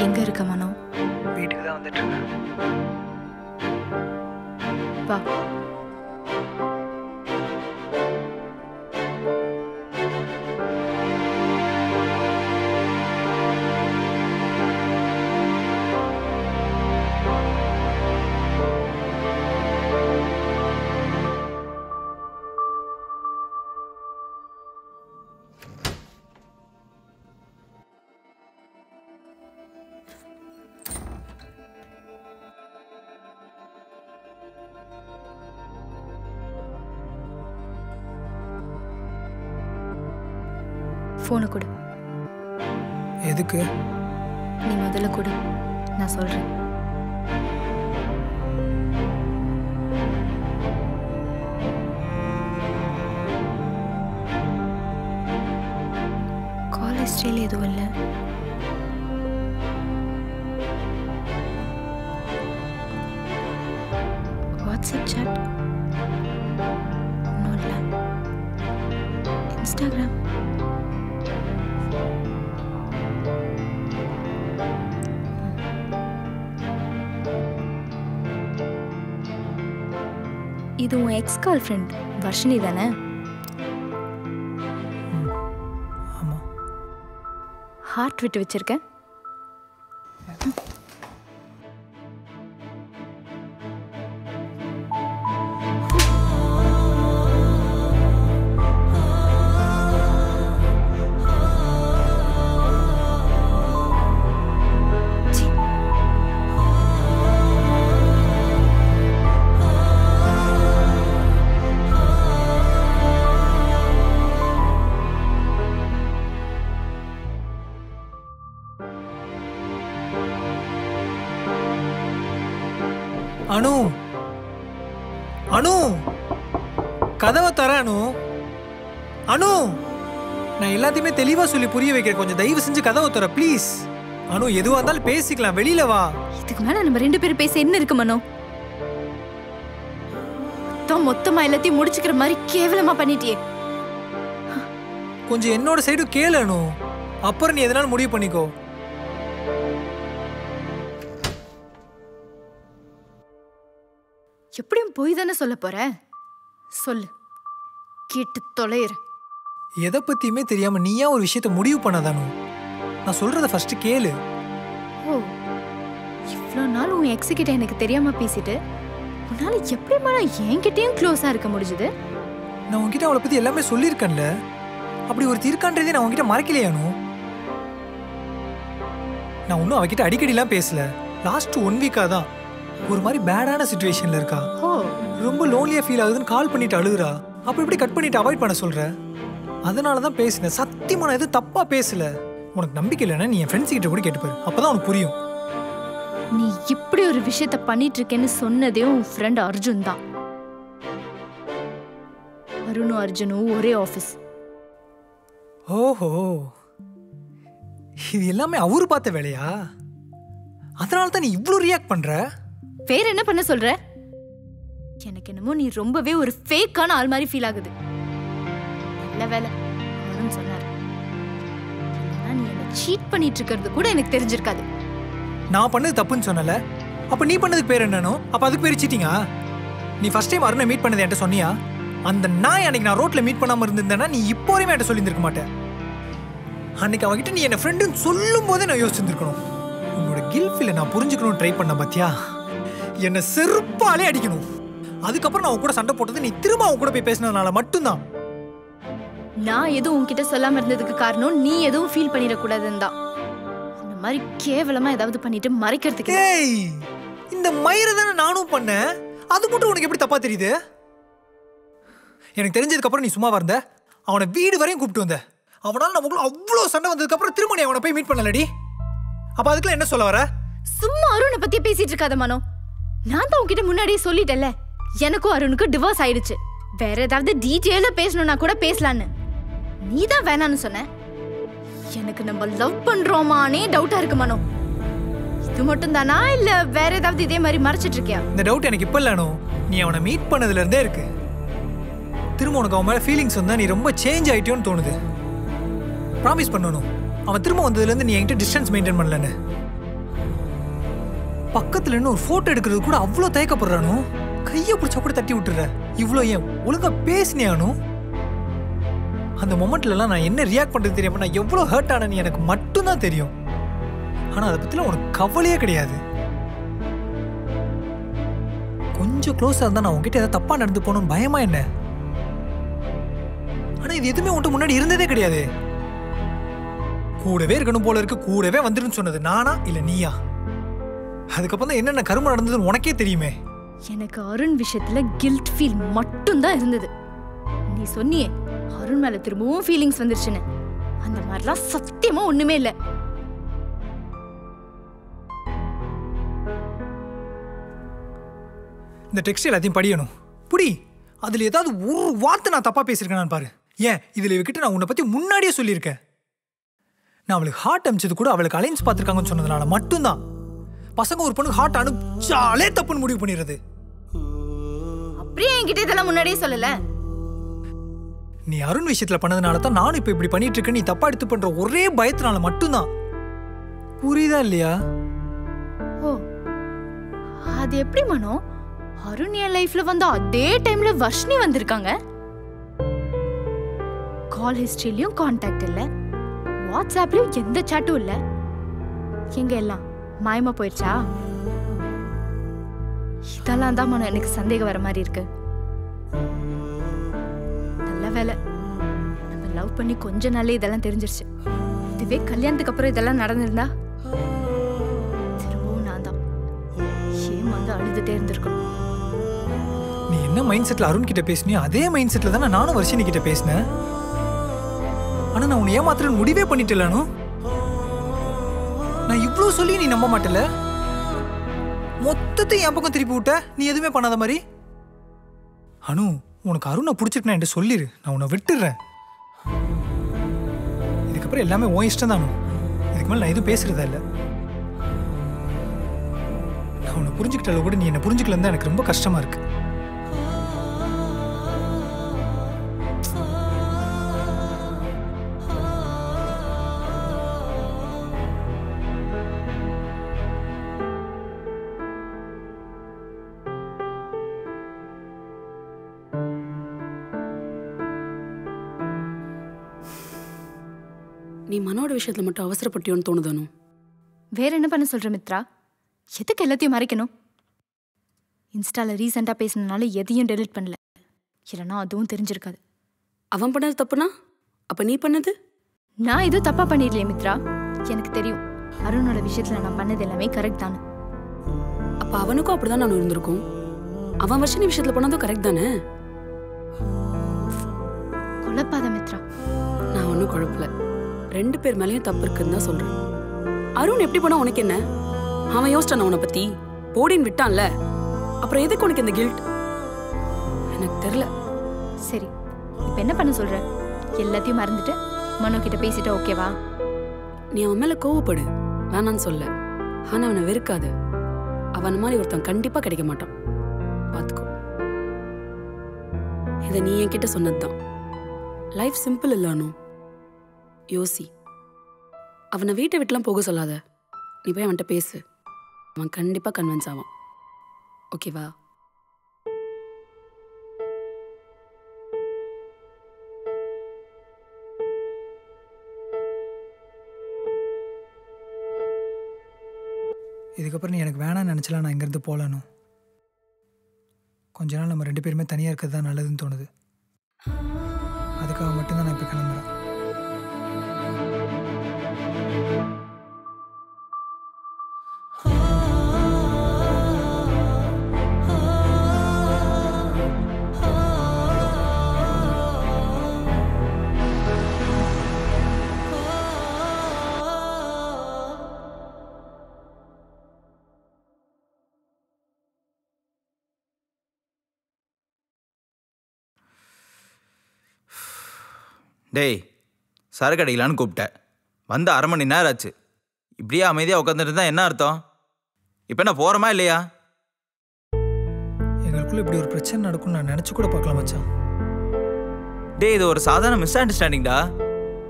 [SPEAKER 1] எங்க இருக்க மனோ?
[SPEAKER 2] வீட்டுக்கு தான் வந்துட்டு இருக்கேன்.
[SPEAKER 1] வா. ஃபோனை கொடு.
[SPEAKER 2] எதுக்கு?
[SPEAKER 1] நீ முதல்ல கொடு, நான் சொல்றேன். கால் ஹிஸ்ட்ரியில் எதுவும் இல்லை. வாட்ஸ்அப் சாட் ஒன்றும் இல்லை. இன்ஸ்டாகிராம் இது உன் எக்ஸ் கேர்ள் ஃப்ரெண்ட் வர்ஷினி தானே?
[SPEAKER 2] ஆமாம்.
[SPEAKER 1] ஹார்ட் விட்டு வச்சிருக்கேன்.
[SPEAKER 2] அனு, அனு, கதவை தர அனு. அனு, நான் எல்லாத்தையுமே தெளிவா சொல்லி புரிய வைக்கிறேன். கொஞ்சம் தயவு செஞ்சு கதவை தர ப்ளீஸ். அனு, எதுவா இருந்தாலும் பேசிக்கலாம், வெளியில வா.
[SPEAKER 1] இதுக்கு மேல நம்ம ரெண்டு பேரும் பேச என்ன இருக்கு மனோ? மொத்தமா எல்லாத்தையும் முடிச்சுக்கிற மாதிரி கேவலமா பண்ணிட்டியே.
[SPEAKER 2] கொஞ்சம் என்னோட சைடு கேளு அனு, அப்புறம் நீ எதனால முடிவு பண்ணிக்கோ.
[SPEAKER 1] எப்படியும் போய் தானே சொல்ல போற? சொல்லு, கேட்டு தொலைற.
[SPEAKER 2] எதை பத்தியுமே தெரியாம நீயா ஒரு விஷயத்த முடிவு பண்ணதானு? நான் சொல்றத ஃபர்ஸ்ட் கேளு.
[SPEAKER 1] ஓ, இவ்வளோ நாள் உன் எக்ஸ் கிட்ட எனக்கு தெரியாம பேசிட்டு உன்னால எப்படி மனம் என்கிட்டயும் க்ளோஸா இருக்க முடிஞ்சது?
[SPEAKER 2] நான் உன்கிட்ட அவளை பத்தி எல்லாமே சொல்லியிருக்கேன்ல. அப்படி ஒரு தீர்க்கான்றதே நான் உன்கிட்ட மறைக்கலையானு. நான் ஒன்றும் அவகிட்ட அடிக்கடிலாம் பேசல. லாஸ்ட் 1 வீக்கா தான் ஒரு மாதிரி பேடான சிச்சுவேஷன்ல இருக்கா. ரொம்ப லோன்லியா ஃபீல் ஆகுதுன்னு கால் பண்ணிட்டு அழுகுறா. அப்ப எப்படி கட் பண்ணிட்டு அவாய்ட் பண்ண சொல்ற? அதனால தான் பேசினேன். சத்தியமா நான் எதுவும் தப்பா பேசல. உனக்கு நம்பிக்கை இல்லைன்னா நீ என் ஃப்ரெண்ட்ஸ் கிட்ட கூட கேட்டுப்பாரு, அப்பதான் உனக்கு புரியும்.
[SPEAKER 1] நீ இப்படி ஒரு விஷயத்த பண்ணிட்டு இருக்கேன்னு சொன்னதே உன் ஃப்ரெண்ட் அர்ஜுன் தான். அருணும் அர்ஜுனும் ஒரே ஆஃபீஸ்.
[SPEAKER 2] ஓஹோ, இது எல்லாமே அவரு பார்த்த வேலையா? அதனால தான் நீ இவ்வளவு ரியாக்ட் பண்ற.
[SPEAKER 1] வேற என்ன பண்ண சொல்ற? எனக்கு என்னமோ நீ ரொம்பவே ஒரு ஃபேக்கான ஆள் மாதிரி ஃபீல் ஆகுது. நல்ல வேலை அவரும் சொன்னாரு. இல்லைன்னா நீ என்ன சீட் பண்ணிட்டு இருக்கிறது கூட எனக்கு தெரிஞ்சிருக்காது.
[SPEAKER 2] நான் பண்ணது தப்புன்னு சொன்னல, அப்ப நீ பண்ணதுக்கு பேர் என்னனோ? அப்ப அதுக்கு பேர் சீட்டிங்கா? நீ ஃபர்ஸ்ட் டைம் அருணை மீட் பண்ணது என்கிட்ட சொன்னியா? அந்த நாய் அன்னைக்கு நான் ரோட்ல மீட் பண்ணாம இருந்திருந்தேன்னா நீ இப்போ வரையுமே என்கிட்ட சொல்லியிருந்திருக்க மாட்டேன். அன்னைக்கு அவன்கிட்ட நீ என்ன ஃப்ரெண்டுன்னு சொல்லும் போதே நான் யோசிச்சிருந்துருக்கணும். உன்னோட கில்ஃபீலை நான் புரிஞ்சுக்கணும்னு ட்ரை பண்ண பாத்தியா? என்னை செருப்பாலே அடிக்கணும். அதுக்கப்புறம் நான் உன் கூட சண்டை போட்டது நீ திரும்ப அவன் கூட போய் பேசினதுனால மட்டும்தான்.
[SPEAKER 1] நான் எதுவும் உன்கிட்ட சொல்லாம இருந்ததுக்கு காரணம் நீ எதுவும் ஃபீல் பண்ணிடக்கூடாதுன்னு தான். இந்த மாதிரி கேவலமா ஏதாவது பண்ணிட்டு மறைக்கிறதுக்கு.
[SPEAKER 2] ஏய், இந்த மயிரை தானே நானும் பண்ணேன். அது மட்டும் உனக்கு எப்படி தப்பா தெரியுது? எனக்கு தெரிஞ்சதுக்கு அப்புறம் நீ சும்மாவா இருந்த? அவனை வீடு வரையும் கூப்பிட்டு வந்த. அவனால நமக்குள்ள அவ்வளோ சண்டை வந்ததுக்கு அப்புறம் திரும்ப நீ அவனை போய் மீட் பண்ணலடி. அப்ப அதுக்குள்ள என்ன சொல்ல வர?
[SPEAKER 1] சும்மா அருணை பத்தி பேசிட்டு இருக்காத மனோ. நான் தான் உன்கிட்ட முன்னாடியே சொல்லிட்டேன்ல, எனக்கும் அருணுக்கு டிவோர்ஸ் ஆயிடுச்சு. வேற ஏதாவது டீட்டெயிலா பேசணும்னா கூட பேசலான்னு. நீ தான் வேணான்னு சொன்ன. எனக்கு நம்ம லவ் பண்றோமானே டவுட்டா இருக்கு மனோ. இது மட்டும் தானா இல்ல வேற ஏதாவது இதே மாதிரி மறைச்சிட்டு இருக்கியா?
[SPEAKER 2] இந்த டவுட் எனக்கு இப்ப இல்லனோ, நீ அவனை மீட் பண்ணதுல இருந்தே இருக்கு. திரும்ப உனக்கு அவன் மேல ஃபீலிங்ஸ் வந்தா நீ ரொம்ப சேஞ்ச் ஆயிட்டியோன்னு தோணுது. ப்ராமிஸ் பண்ணணும், அவன் திரும்ப வந்ததுல இருந்து நீ என்கிட்ட டிஸ்டன்ஸ் மெயின்டைன் பண்ணலன்னு. பக்கத்துல இருந்து ஒரு போட்டோ எடுக்கிறது கூட அவ்வளோ தயக்கப்படுறானோ. கையை பிடிச்சா கூட தட்டி விட்டுற. இவ்வளோ ஏன் ஒழுங்கா பேசினியானோ? அந்த மொமெண்ட்ல எல்லாம் நான் என்ன ரியாக்ட் பண்றது தெரியாம நான் எவ்வளோ ஹர்ட் ஆனேன்னு எனக்கு மட்டும்தான் தெரியும். ஆனா அதை பத்திலாம் உனக்கு கவலையே கிடையாது. கொஞ்சம் க்ளோஸா இருந்தா நான் உங்ககிட்ட ஏதாவது தப்பா நடந்து போகணும்னு பயமா என்ன? ஆனா இது எதுவுமே உன்கிட்ட முன்னாடி இருந்ததே கிடையாது. கூடவே இருக்கணும் போல இருக்கு, கூடவே வந்துருன்னு சொன்னது நானா இல்ல நீயா? அதுக்கப்புறம் தான் என்னென்ன கருமம் நடந்ததுன்னு உனக்கே தெரியுமே.
[SPEAKER 1] எனக்கு அருண் விஷயத்துல கில்ட் ஃபீல் மட்டும் தான் இருந்தது. நீ சொன்னியே அருண் மேல திரும்பவும் ஃபீலிங்ஸ் வந்துருச்சுன்னு. அந்த மாதிரிலாம் சத்தியமா ஒண்ணுமே இல்ல.
[SPEAKER 2] இந்த டெக்ஸ்ட் எல்லாத்தையும் படியணும். புடி. அதுல ஏதாவது ஒரு வார்த்தை நான் தப்பா பேசியிருக்கேன் பாரு. ஏன் இதுல இவகிட்ட நான் உன்னை பத்தி முன்னாடியே சொல்லியிருக்கேன். நான் அவளுக்கு ஹார்ட் அனுப்பிச்சது கூட அவளுக்கு அலைன்ஸ் பார்த்துருக்காங்கன்னு சொன்னதுனால மட்டும்தான். பசங்க ஒரு பொண்ணு ஹார்ட் அனுப்பிச்சாலே தப்புன்னு முடிவு பண்ணிடுறது.
[SPEAKER 1] அப்படியே என்கிட்ட இதெல்லாம் முன்னாடியே சொல்லல.
[SPEAKER 2] நீ அருண் விஷயத்துல பண்ணதுனால தான் நானும் இப்ப இப்படி பண்ணிட்டு இருக்கேன். நீ தப்பா எடுத்து பண்ற ஒரே பயத்தினால மட்டும்தான். புரியுதா இல்லையா?
[SPEAKER 1] ஓ, அது எப்படி மனோ? அருண் என் லைஃப்ல வந்து அதே டைம்ல வர்ஷினி வந்திருக்காங்க. கால் ஹிஸ்டரியிலயும் கான்டாக்ட் இல்ல, வாட்ஸ்அப்லயும் எந்த சாட்டும் இல்ல. எங்க எல்லாம் மாயமா போயிடுச்சா? இதெல்லாம் தான் மனோ எனக்கு சந்தேகம் வர மாதிரி இருக்கு. நல்ல வேலை நம்ம லவ் பண்ணி கொஞ்ச நாளே இதெல்லாம் தெரிஞ்சிருச்சு. இதுவே கல்யாணத்துக்கு அப்புறம் இதெல்லாம் நடந்திருந்தா திரும்பவும் நான் தான் ஏன் வந்து அழுதுட்டே இருந்திருக்கணும்.
[SPEAKER 2] நீ என்ன மைண்ட் செட்ல அருண் கிட்ட பேசினியோ அதே மைண்ட் செட்ல தானே நானும் வர்ஷினி கிட்ட பேசினேன். ஆனா நான் உன்னை ஏமாத்துறேன்னு முடிவே பண்ணிட்டேலானோ. நான் இவ்வளவு சொல்லி நீ நம்ப மாட்டல. மொத்தத்தை என் பக்கம் திருப்பி விட்ட. நீ எதுவுமே பண்ணாத மாதிரி. அனு, உனக்கு அருணை பிடிச்சிருக்கேன் என்று சொல்லிடு. நான் உன்னை விட்டுடுறேன். இதுக்கப்புறம் எல்லாமே உன் இஷ்டம் தானோ. இதுக்கு மேலே நான் எதுவும் பேசுறதா இல்லை. நான் உன்னை புரிஞ்சுக்கிட்டால கூட நீ என்னை புரிஞ்சுக்கலன்னு தான் எனக்கு ரொம்ப கஷ்டமா இருக்கு.
[SPEAKER 5] நீ மனோட விஷயத்துல மட்டும் அவசரப்பட்டியோன்னு தோணுதானோ?
[SPEAKER 1] வேற என்ன பண்ண சொல்ற மித்ரா? எதுக்கு எல்லாத்தையும் மறைக்கணும்? இன்ஸ்டால ரீசெண்டா பேசினால எதையும் டெலிட் பண்ணல. இல்லைன்னா அதுவும் தெரிஞ்சிருக்காது.
[SPEAKER 5] அவன் பண்ணது தப்புனா அப்ப நீ பண்ணது?
[SPEAKER 1] நான் எதுவும் தப்பா பண்ணிடலையே மித்ரா. எனக்கு தெரியும் அருணோட விஷயத்துல நான் பண்ணது எல்லாமே கரெக்ட் தானே.
[SPEAKER 5] அப்ப அவனுக்கும் அப்படிதான் நான் இருந்திருக்கும். அவன் வர்ஷினி விஷயத்துல பண்ணதும் கரெக்ட் தானே?
[SPEAKER 1] குழப்பாத மித்ரா.
[SPEAKER 5] நான் ஒன்றும் குழப்பல. 2 பேர் மேலேயும் தப்பு இருக்குன்னு தான் சொல்றேன். அருண் எப்படி பண்ணா உனக்கு என்ன? அவன் யோசிச்சான உன்னை பத்தி போடின்னு விட்டான்ல, அப்புறம் எதுக்கு உனக்கு இந்த கில்ட்? எனக்கு தெரியல.
[SPEAKER 1] சரி, இப்ப என்ன பண்ண சொல்ற? எல்லாத்தையும் மறந்துட்டு மனோ கிட்ட பேசிட்ட ஓகேவா?
[SPEAKER 5] நீ அவன் மேல கோவப்படு, வேணான்னு சொல்ல. ஆனா அவனை வெறுக்காத. அவன் மாதிரி ஒருத்தன் கண்டிப்பா கிடைக்க மாட்டான், பாத்துக்கோ. இதை நீ என்கிட்ட சொன்னதுதான். லைஃப் சிம்பிள் இல்லானோ, யோசி. அவனை வீட்டை விட்டுலாம் போக சொல்லாத. நீ போய் அவன்கிட்ட பேசு. அவன் கண்டிப்பா கன்வின்ஸ் ஆவான், ஓகேவா?
[SPEAKER 2] இதுக்கப்புறம் நீ எனக்கு வேணாம்னு நினச்சலாம் நான் இங்கேருந்து போகலானும். கொஞ்ச நாள் நம்ம 2 பேருமே தனியாக இருக்கிறது தான் நல்லதுன்னு தோணுது. அதுக்காக மட்டும்தான் நான் இப்போ கிளம்புறேன்.
[SPEAKER 6] டேய், சரக்கு அடிக்கலான்னு கூப்பிட்டேன். வந்து 1/2 மணி நேரம் ஆச்சு. இப்படியே அமைதியாக உட்காந்துட்டு இருந்தா என்ன அர்த்தம்? இப்போ என்ன போகிறோமா இல்லையா?
[SPEAKER 2] எங்களுக்குள்ள இப்படி ஒரு பிரச்சனை நடக்கும்னு நான் நினச்சி கூட பார்க்கலாம் மச்சான்.
[SPEAKER 6] டேய், இது ஒரு சாதாரண மிஸ் அண்டர்ஸ்டாண்டிங்டா.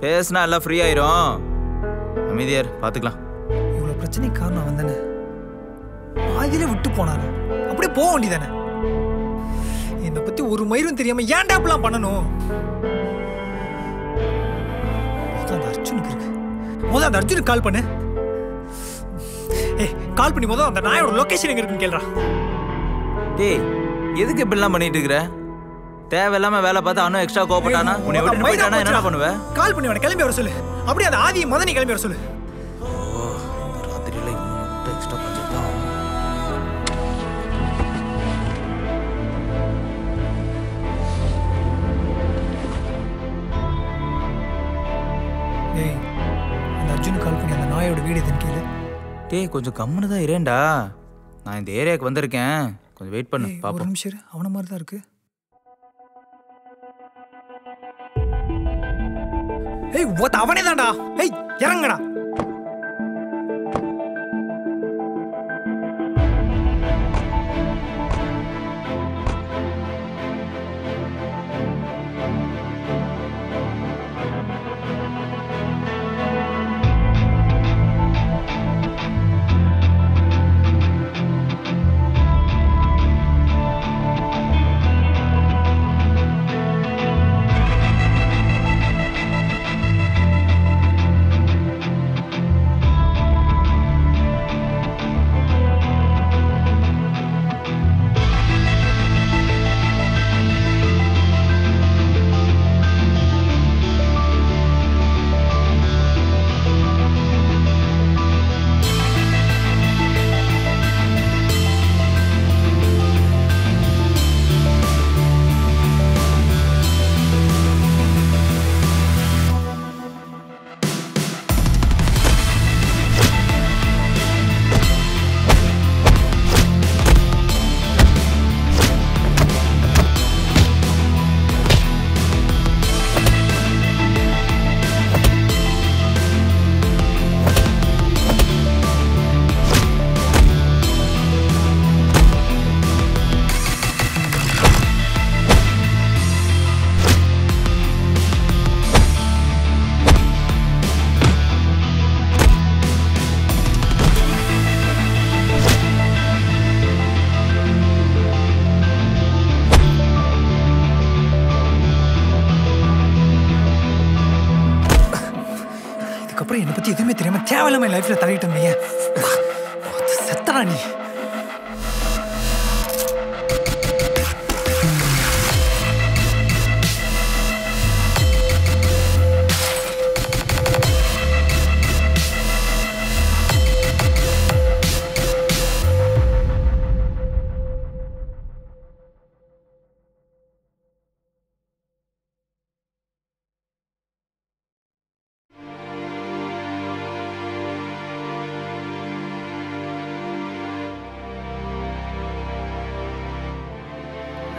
[SPEAKER 6] பேசினா எல்லாம் ஃப்ரீ ஆயிரும். அமைதியார், பார்த்துக்கலாம்.
[SPEAKER 2] இவ்வளோ பிரச்சனைக்கு காரணம் அவன் தானே. பாதியில விட்டு போனானே, அப்படியே போக வேண்டியதானே. என்னை பற்றி ஒரு மயிரும் தெரியாமல் ஏன்டா அப்படிலாம் பண்ணணும்? அந்த அர்ஜுனுக்கு இருக்கு. முதல்ல அந்த அர்ஜுனுக்கு கால் பண்ணு. கால் பண்ணி முதல்ல அந்த நாயோட லொகேஷன் எங்க இருக்குன்னு கேளுடா.
[SPEAKER 6] டேய், எதுக்கு இப்படிலாம் பண்ணிட்டு இருக்கிற? தேவையில்லாம வேலை பார்த்தா அவனும் எக்ஸ்ட்ரா கோபப்பட்டானா உன்னை விட்டு போயிட்டானா என்ன பண்ணுவ?
[SPEAKER 2] கால் பண்ணி அவனை கிளம்பி வர சொல்லு. அப்படியே அந்த ஆதி மதனி கிளம்பி வர சொல்லு.
[SPEAKER 6] ராத்திரியில இன்னும் எக்ஸ்ட்ரா பட்ஜெட் தான்.
[SPEAKER 2] ஏய், அந்த அர்ஜுனுக்கு கால் பண்ணி அந்த நாயோட வீடு எதுன்னு கேளு.
[SPEAKER 6] டேய், கொஞ்சம் கம்முன்னு தான் இரேண்டா. நான் இந்த ஏரியாவுக்கு வந்திருக்கேன். கொஞ்சம் வெயிட் பண்ணு,
[SPEAKER 2] ஒரு
[SPEAKER 6] பாப்போம்.
[SPEAKER 2] நிமிஷம் இரு. அவன மாதிரி தான் இருக்கு. ஏய், அவனே தான்டா. ஏய், இறங்குடா. அதுக்கப்புறம் என்னை பற்றி எதுவுமே தெரியாமல் தேவையில்லாம என் லைஃப்பில் தலையிட்டு இருந்தீங்க. செத்தடா நீ.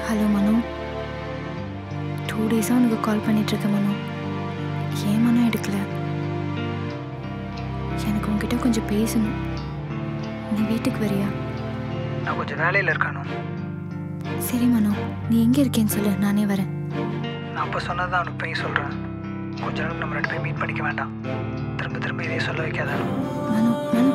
[SPEAKER 1] ஹலோ மனோ, 2 டேஸாக உனக்கு கால் பண்ணிகிட்ருக்கேன் மனோ. ஏன் மனோ எடுக்கல? எனக்கு உங்ககிட்ட கொஞ்சம் பேசணும். நீ வீட்டுக்கு வரியா?
[SPEAKER 2] நான் கொஞ்சம் வேலையில் இருக்கானோ.
[SPEAKER 1] சரி மனோ, நீ எங்கே இருக்கேன்னு சொல்லு, நானே வரேன்.
[SPEAKER 2] நான் அப்போ சொன்னதான் அவனுக்கு போய் சொல்கிறேன். கொஞ்ச நாள் நம்ம 2 பேரும் மீட் பண்ணிக்க வேண்டாம். திரும்ப திரும்ப இதே சொல்ல வைக்காத.
[SPEAKER 1] மனோ மனோ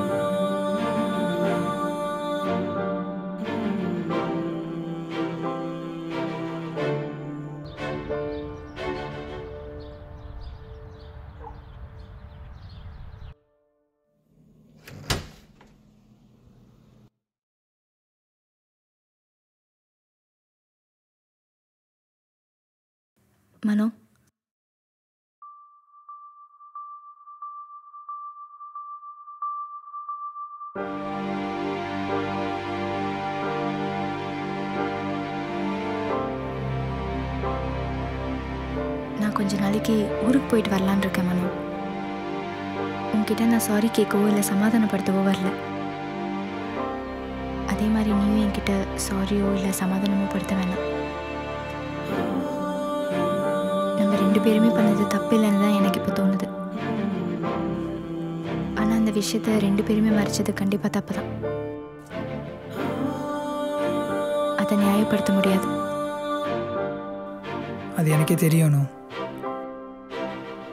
[SPEAKER 1] மனோ, நான் கொஞ்ச நாளைக்கு ஊருக்கு போயிட்டு வரலான்னு இருக்கேன் மனோ. உன்கிட்ட நான் சாரி கேட்கவோ இல்லை சமாதானப்படுத்தவோ வரல. அதே மாதிரி நீயும் என்கிட்ட சாரியோ இல்லை சமாதானமோ படுத்த வேணாம். நம்ம 2 பேருமே பண்ணது தப்பு இல்லைன்னு தான் எனக்கு இப்போ தோணுது. ஆனால் அந்த விஷயத்த 2 பேருமே மறைச்சது கண்டிப்பாக தப்பு தான். அதை நியாயப்படுத்த முடியாது.
[SPEAKER 2] அது எனக்கே தெரியணும்.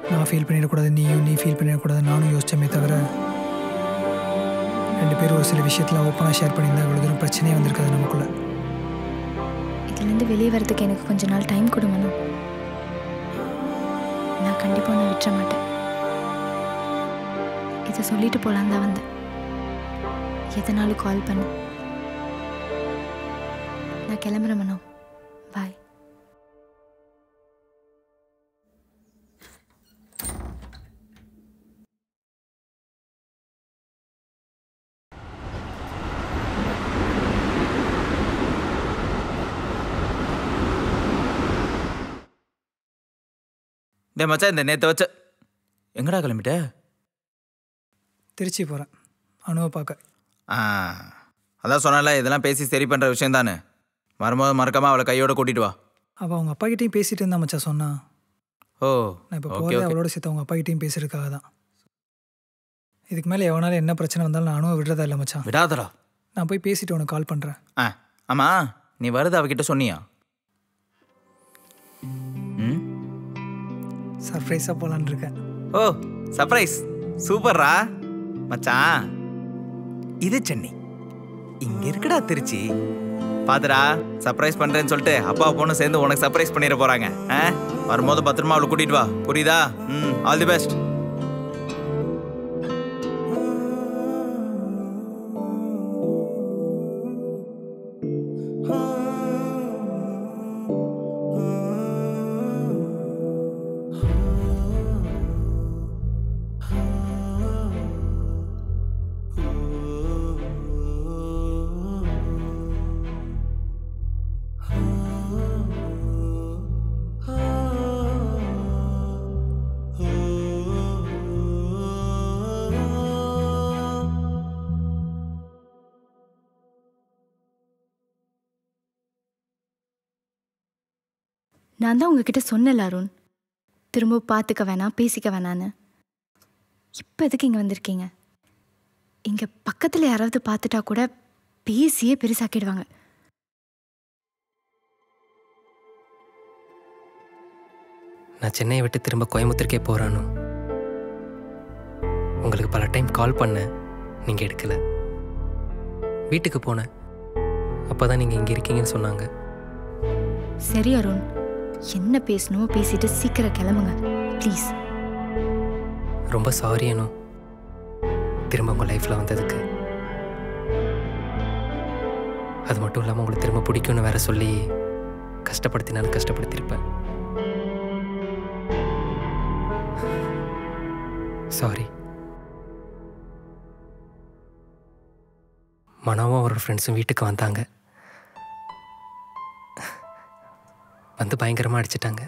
[SPEAKER 2] நான் ஃபீல் பண்ணிடக்கூடாது, நீ ஃபீல் பண்ணிடக்கூடாது நானும் யோசிச்சமே தவிர 2 பேரும் ஒரு சில விஷயத்தில் ஓப்பனாக ஷேர் பண்ணியிருந்தா இவ்வளோ தூரம் பிரச்சனையே வந்திருக்காது நமக்குள்ள.
[SPEAKER 1] இதுலேருந்து வெளியே வரதுக்கு எனக்கு கொஞ்ச நாள் டைம் கொடுங்கணும். நான் கண்டிப்பாக நான் விட்டுற மாட்டேன். இதை சொல்லிட்டு போகலான்னு தான் வந்தேன். எதனாலும் கால் பண்ணு. நான் கிளம்புறேன் மனோ. பாய்.
[SPEAKER 6] டே மச்சான், இந்த நேற்று வச்ச எங்கடா கிளம்பிட்ட?
[SPEAKER 2] திருச்சி போகிறேன் அனுவை பார்க்க.
[SPEAKER 6] அதான் சொன்னால இதெல்லாம் பேசி சரி பண்ணுற விஷயம் தானே. வரும்போது மறக்காமல் அவளை கையோட கூட்டிட்டு வா.
[SPEAKER 2] அவள் அவங்க அப்பா கிட்டேயும் பேசிட்டு இருந்தா மச்சா சொன்னா.
[SPEAKER 6] ஓ,
[SPEAKER 2] நான் இப்போ போகிறேன் அவளோட சேர்த்து அவங்க அப்பா கிட்டேயும் பேசுறதுக்காக தான். இதுக்கு மேலே எவனாலும் என்ன பிரச்சனை வந்தாலும் நான் அனுவை விடுறதா இல்லை மச்சான்.
[SPEAKER 6] விடாதடா.
[SPEAKER 2] நான் போய் பேசிட்டு உனக்கு கால் பண்ணுறேன்.
[SPEAKER 6] ஆமாம், நீ வருது அவகிட்ட சொன்னியா?
[SPEAKER 2] சர்ப்ரைஸாக போகலான்னு இருக்கேன்.
[SPEAKER 6] ஓ, சர்ப்ரைஸ், சூப்பர்ரா மச்சான். இது சென்னை, இங்கே இருக்குடா திருச்சி. பாத்துடா, சர்ப்ரைஸ் பண்ணுறேன்னு சொல்லிட்டு அப்பா பொண்ணு சேர்ந்து உனக்கு சர்ப்ரைஸ் பண்ணிட போகிறாங்க. வரும்போது பத்திரமா அவளை கூட்டிகிட்டு வா, புரியுதா? All the best.
[SPEAKER 1] நான் தான் உங்ககிட்ட சொன்னல அருண், திரும்ப பார்த்துக்க வேணாம், பேசிக்க வேணான்னு. இப்போ எதுக்கு இங்கே வந்திருக்கீங்க? இங்கே பக்கத்தில் யாராவது பார்த்துட்டா கூட பேசியே பெருசாக்கிடுவாங்க.
[SPEAKER 4] நான் சென்னையை விட்டு திரும்ப கோயம்புத்தூருக்கே போகிறானோ. உங்களுக்கு பல டைம் கால் பண்ணேன், நீங்கள் எடுக்கலை. வீட்டுக்கு போனேன், அப்போ தான் நீங்கள் இங்கே இருக்கீங்கன்னு சொன்னாங்க.
[SPEAKER 1] சரி அருண், என்ன பேசணுமோ பேசிட்டு சீக்கிரம் கிளம்புங்க ப்ளீஸ்.
[SPEAKER 4] ரொம்ப சாரி அனு, திரும்ப உங்கள் லைஃப்பில் வந்ததுக்கு. அது மட்டும் இல்லாமல் உங்களுக்கு திரும்ப பிடிக்கும்னு வேற சொல்லி கஷ்டப்படுத்தினாலும் கஷ்டப்படுத்தியிருப்பேன். சாரி. மனோவும் அவரோட ஃப்ரெண்ட்ஸும் வீட்டுக்கு வந்தாங்க. வந்து பயங்கரமாக அடிச்சிட்டாங்க.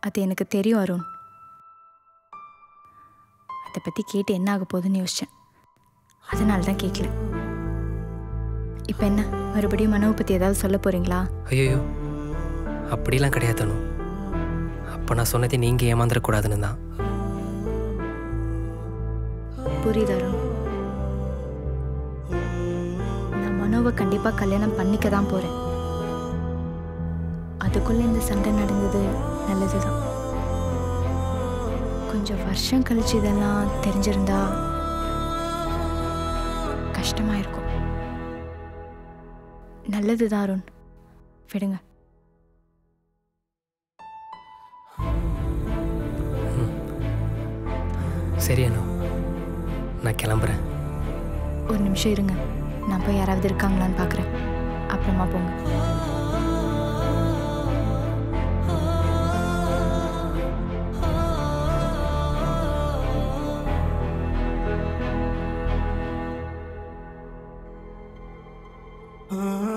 [SPEAKER 1] அது எனக்கு தெரியும் அருண். அதை பற்றி கேட்டு என்ன ஆக போகுதுன்னு யோசித்தேன். அதனால தான் கேட்கல. இப்போ என்ன, மறுபடியும் மனோவை பற்றி ஏதாவது சொல்ல போகிறீங்களா?
[SPEAKER 4] ஐயோ, அப்படிலாம் கிடையாது அனு. அப்போ நான் சொன்னதை நீங்கள் ஏமாந்துடக்கூடாதுன்னு தான்.
[SPEAKER 1] புரியுது அருண். நான் மனோவை கண்டிப்பாக கல்யாணம் பண்ணிக்க தான் போகிறேன். அதுக்குள்ளே இந்த சண்டை நடந்தது நல்லது தான். கொஞ்சம் வருஷம் கழிச்சு இதெல்லாம் தெரிஞ்சிருந்தா கஷ்டமாக இருக்கும். நல்லது தான் அருண், விடுங்க.
[SPEAKER 4] சரி அனு, நான் கிளம்புறேன்.
[SPEAKER 1] ஒரு நிமிஷம் இருங்க, நான் போய் யாராவது இருக்காங்களான்னு பார்க்குறேன். அப்புறமா போங்க.
[SPEAKER 9] ஆ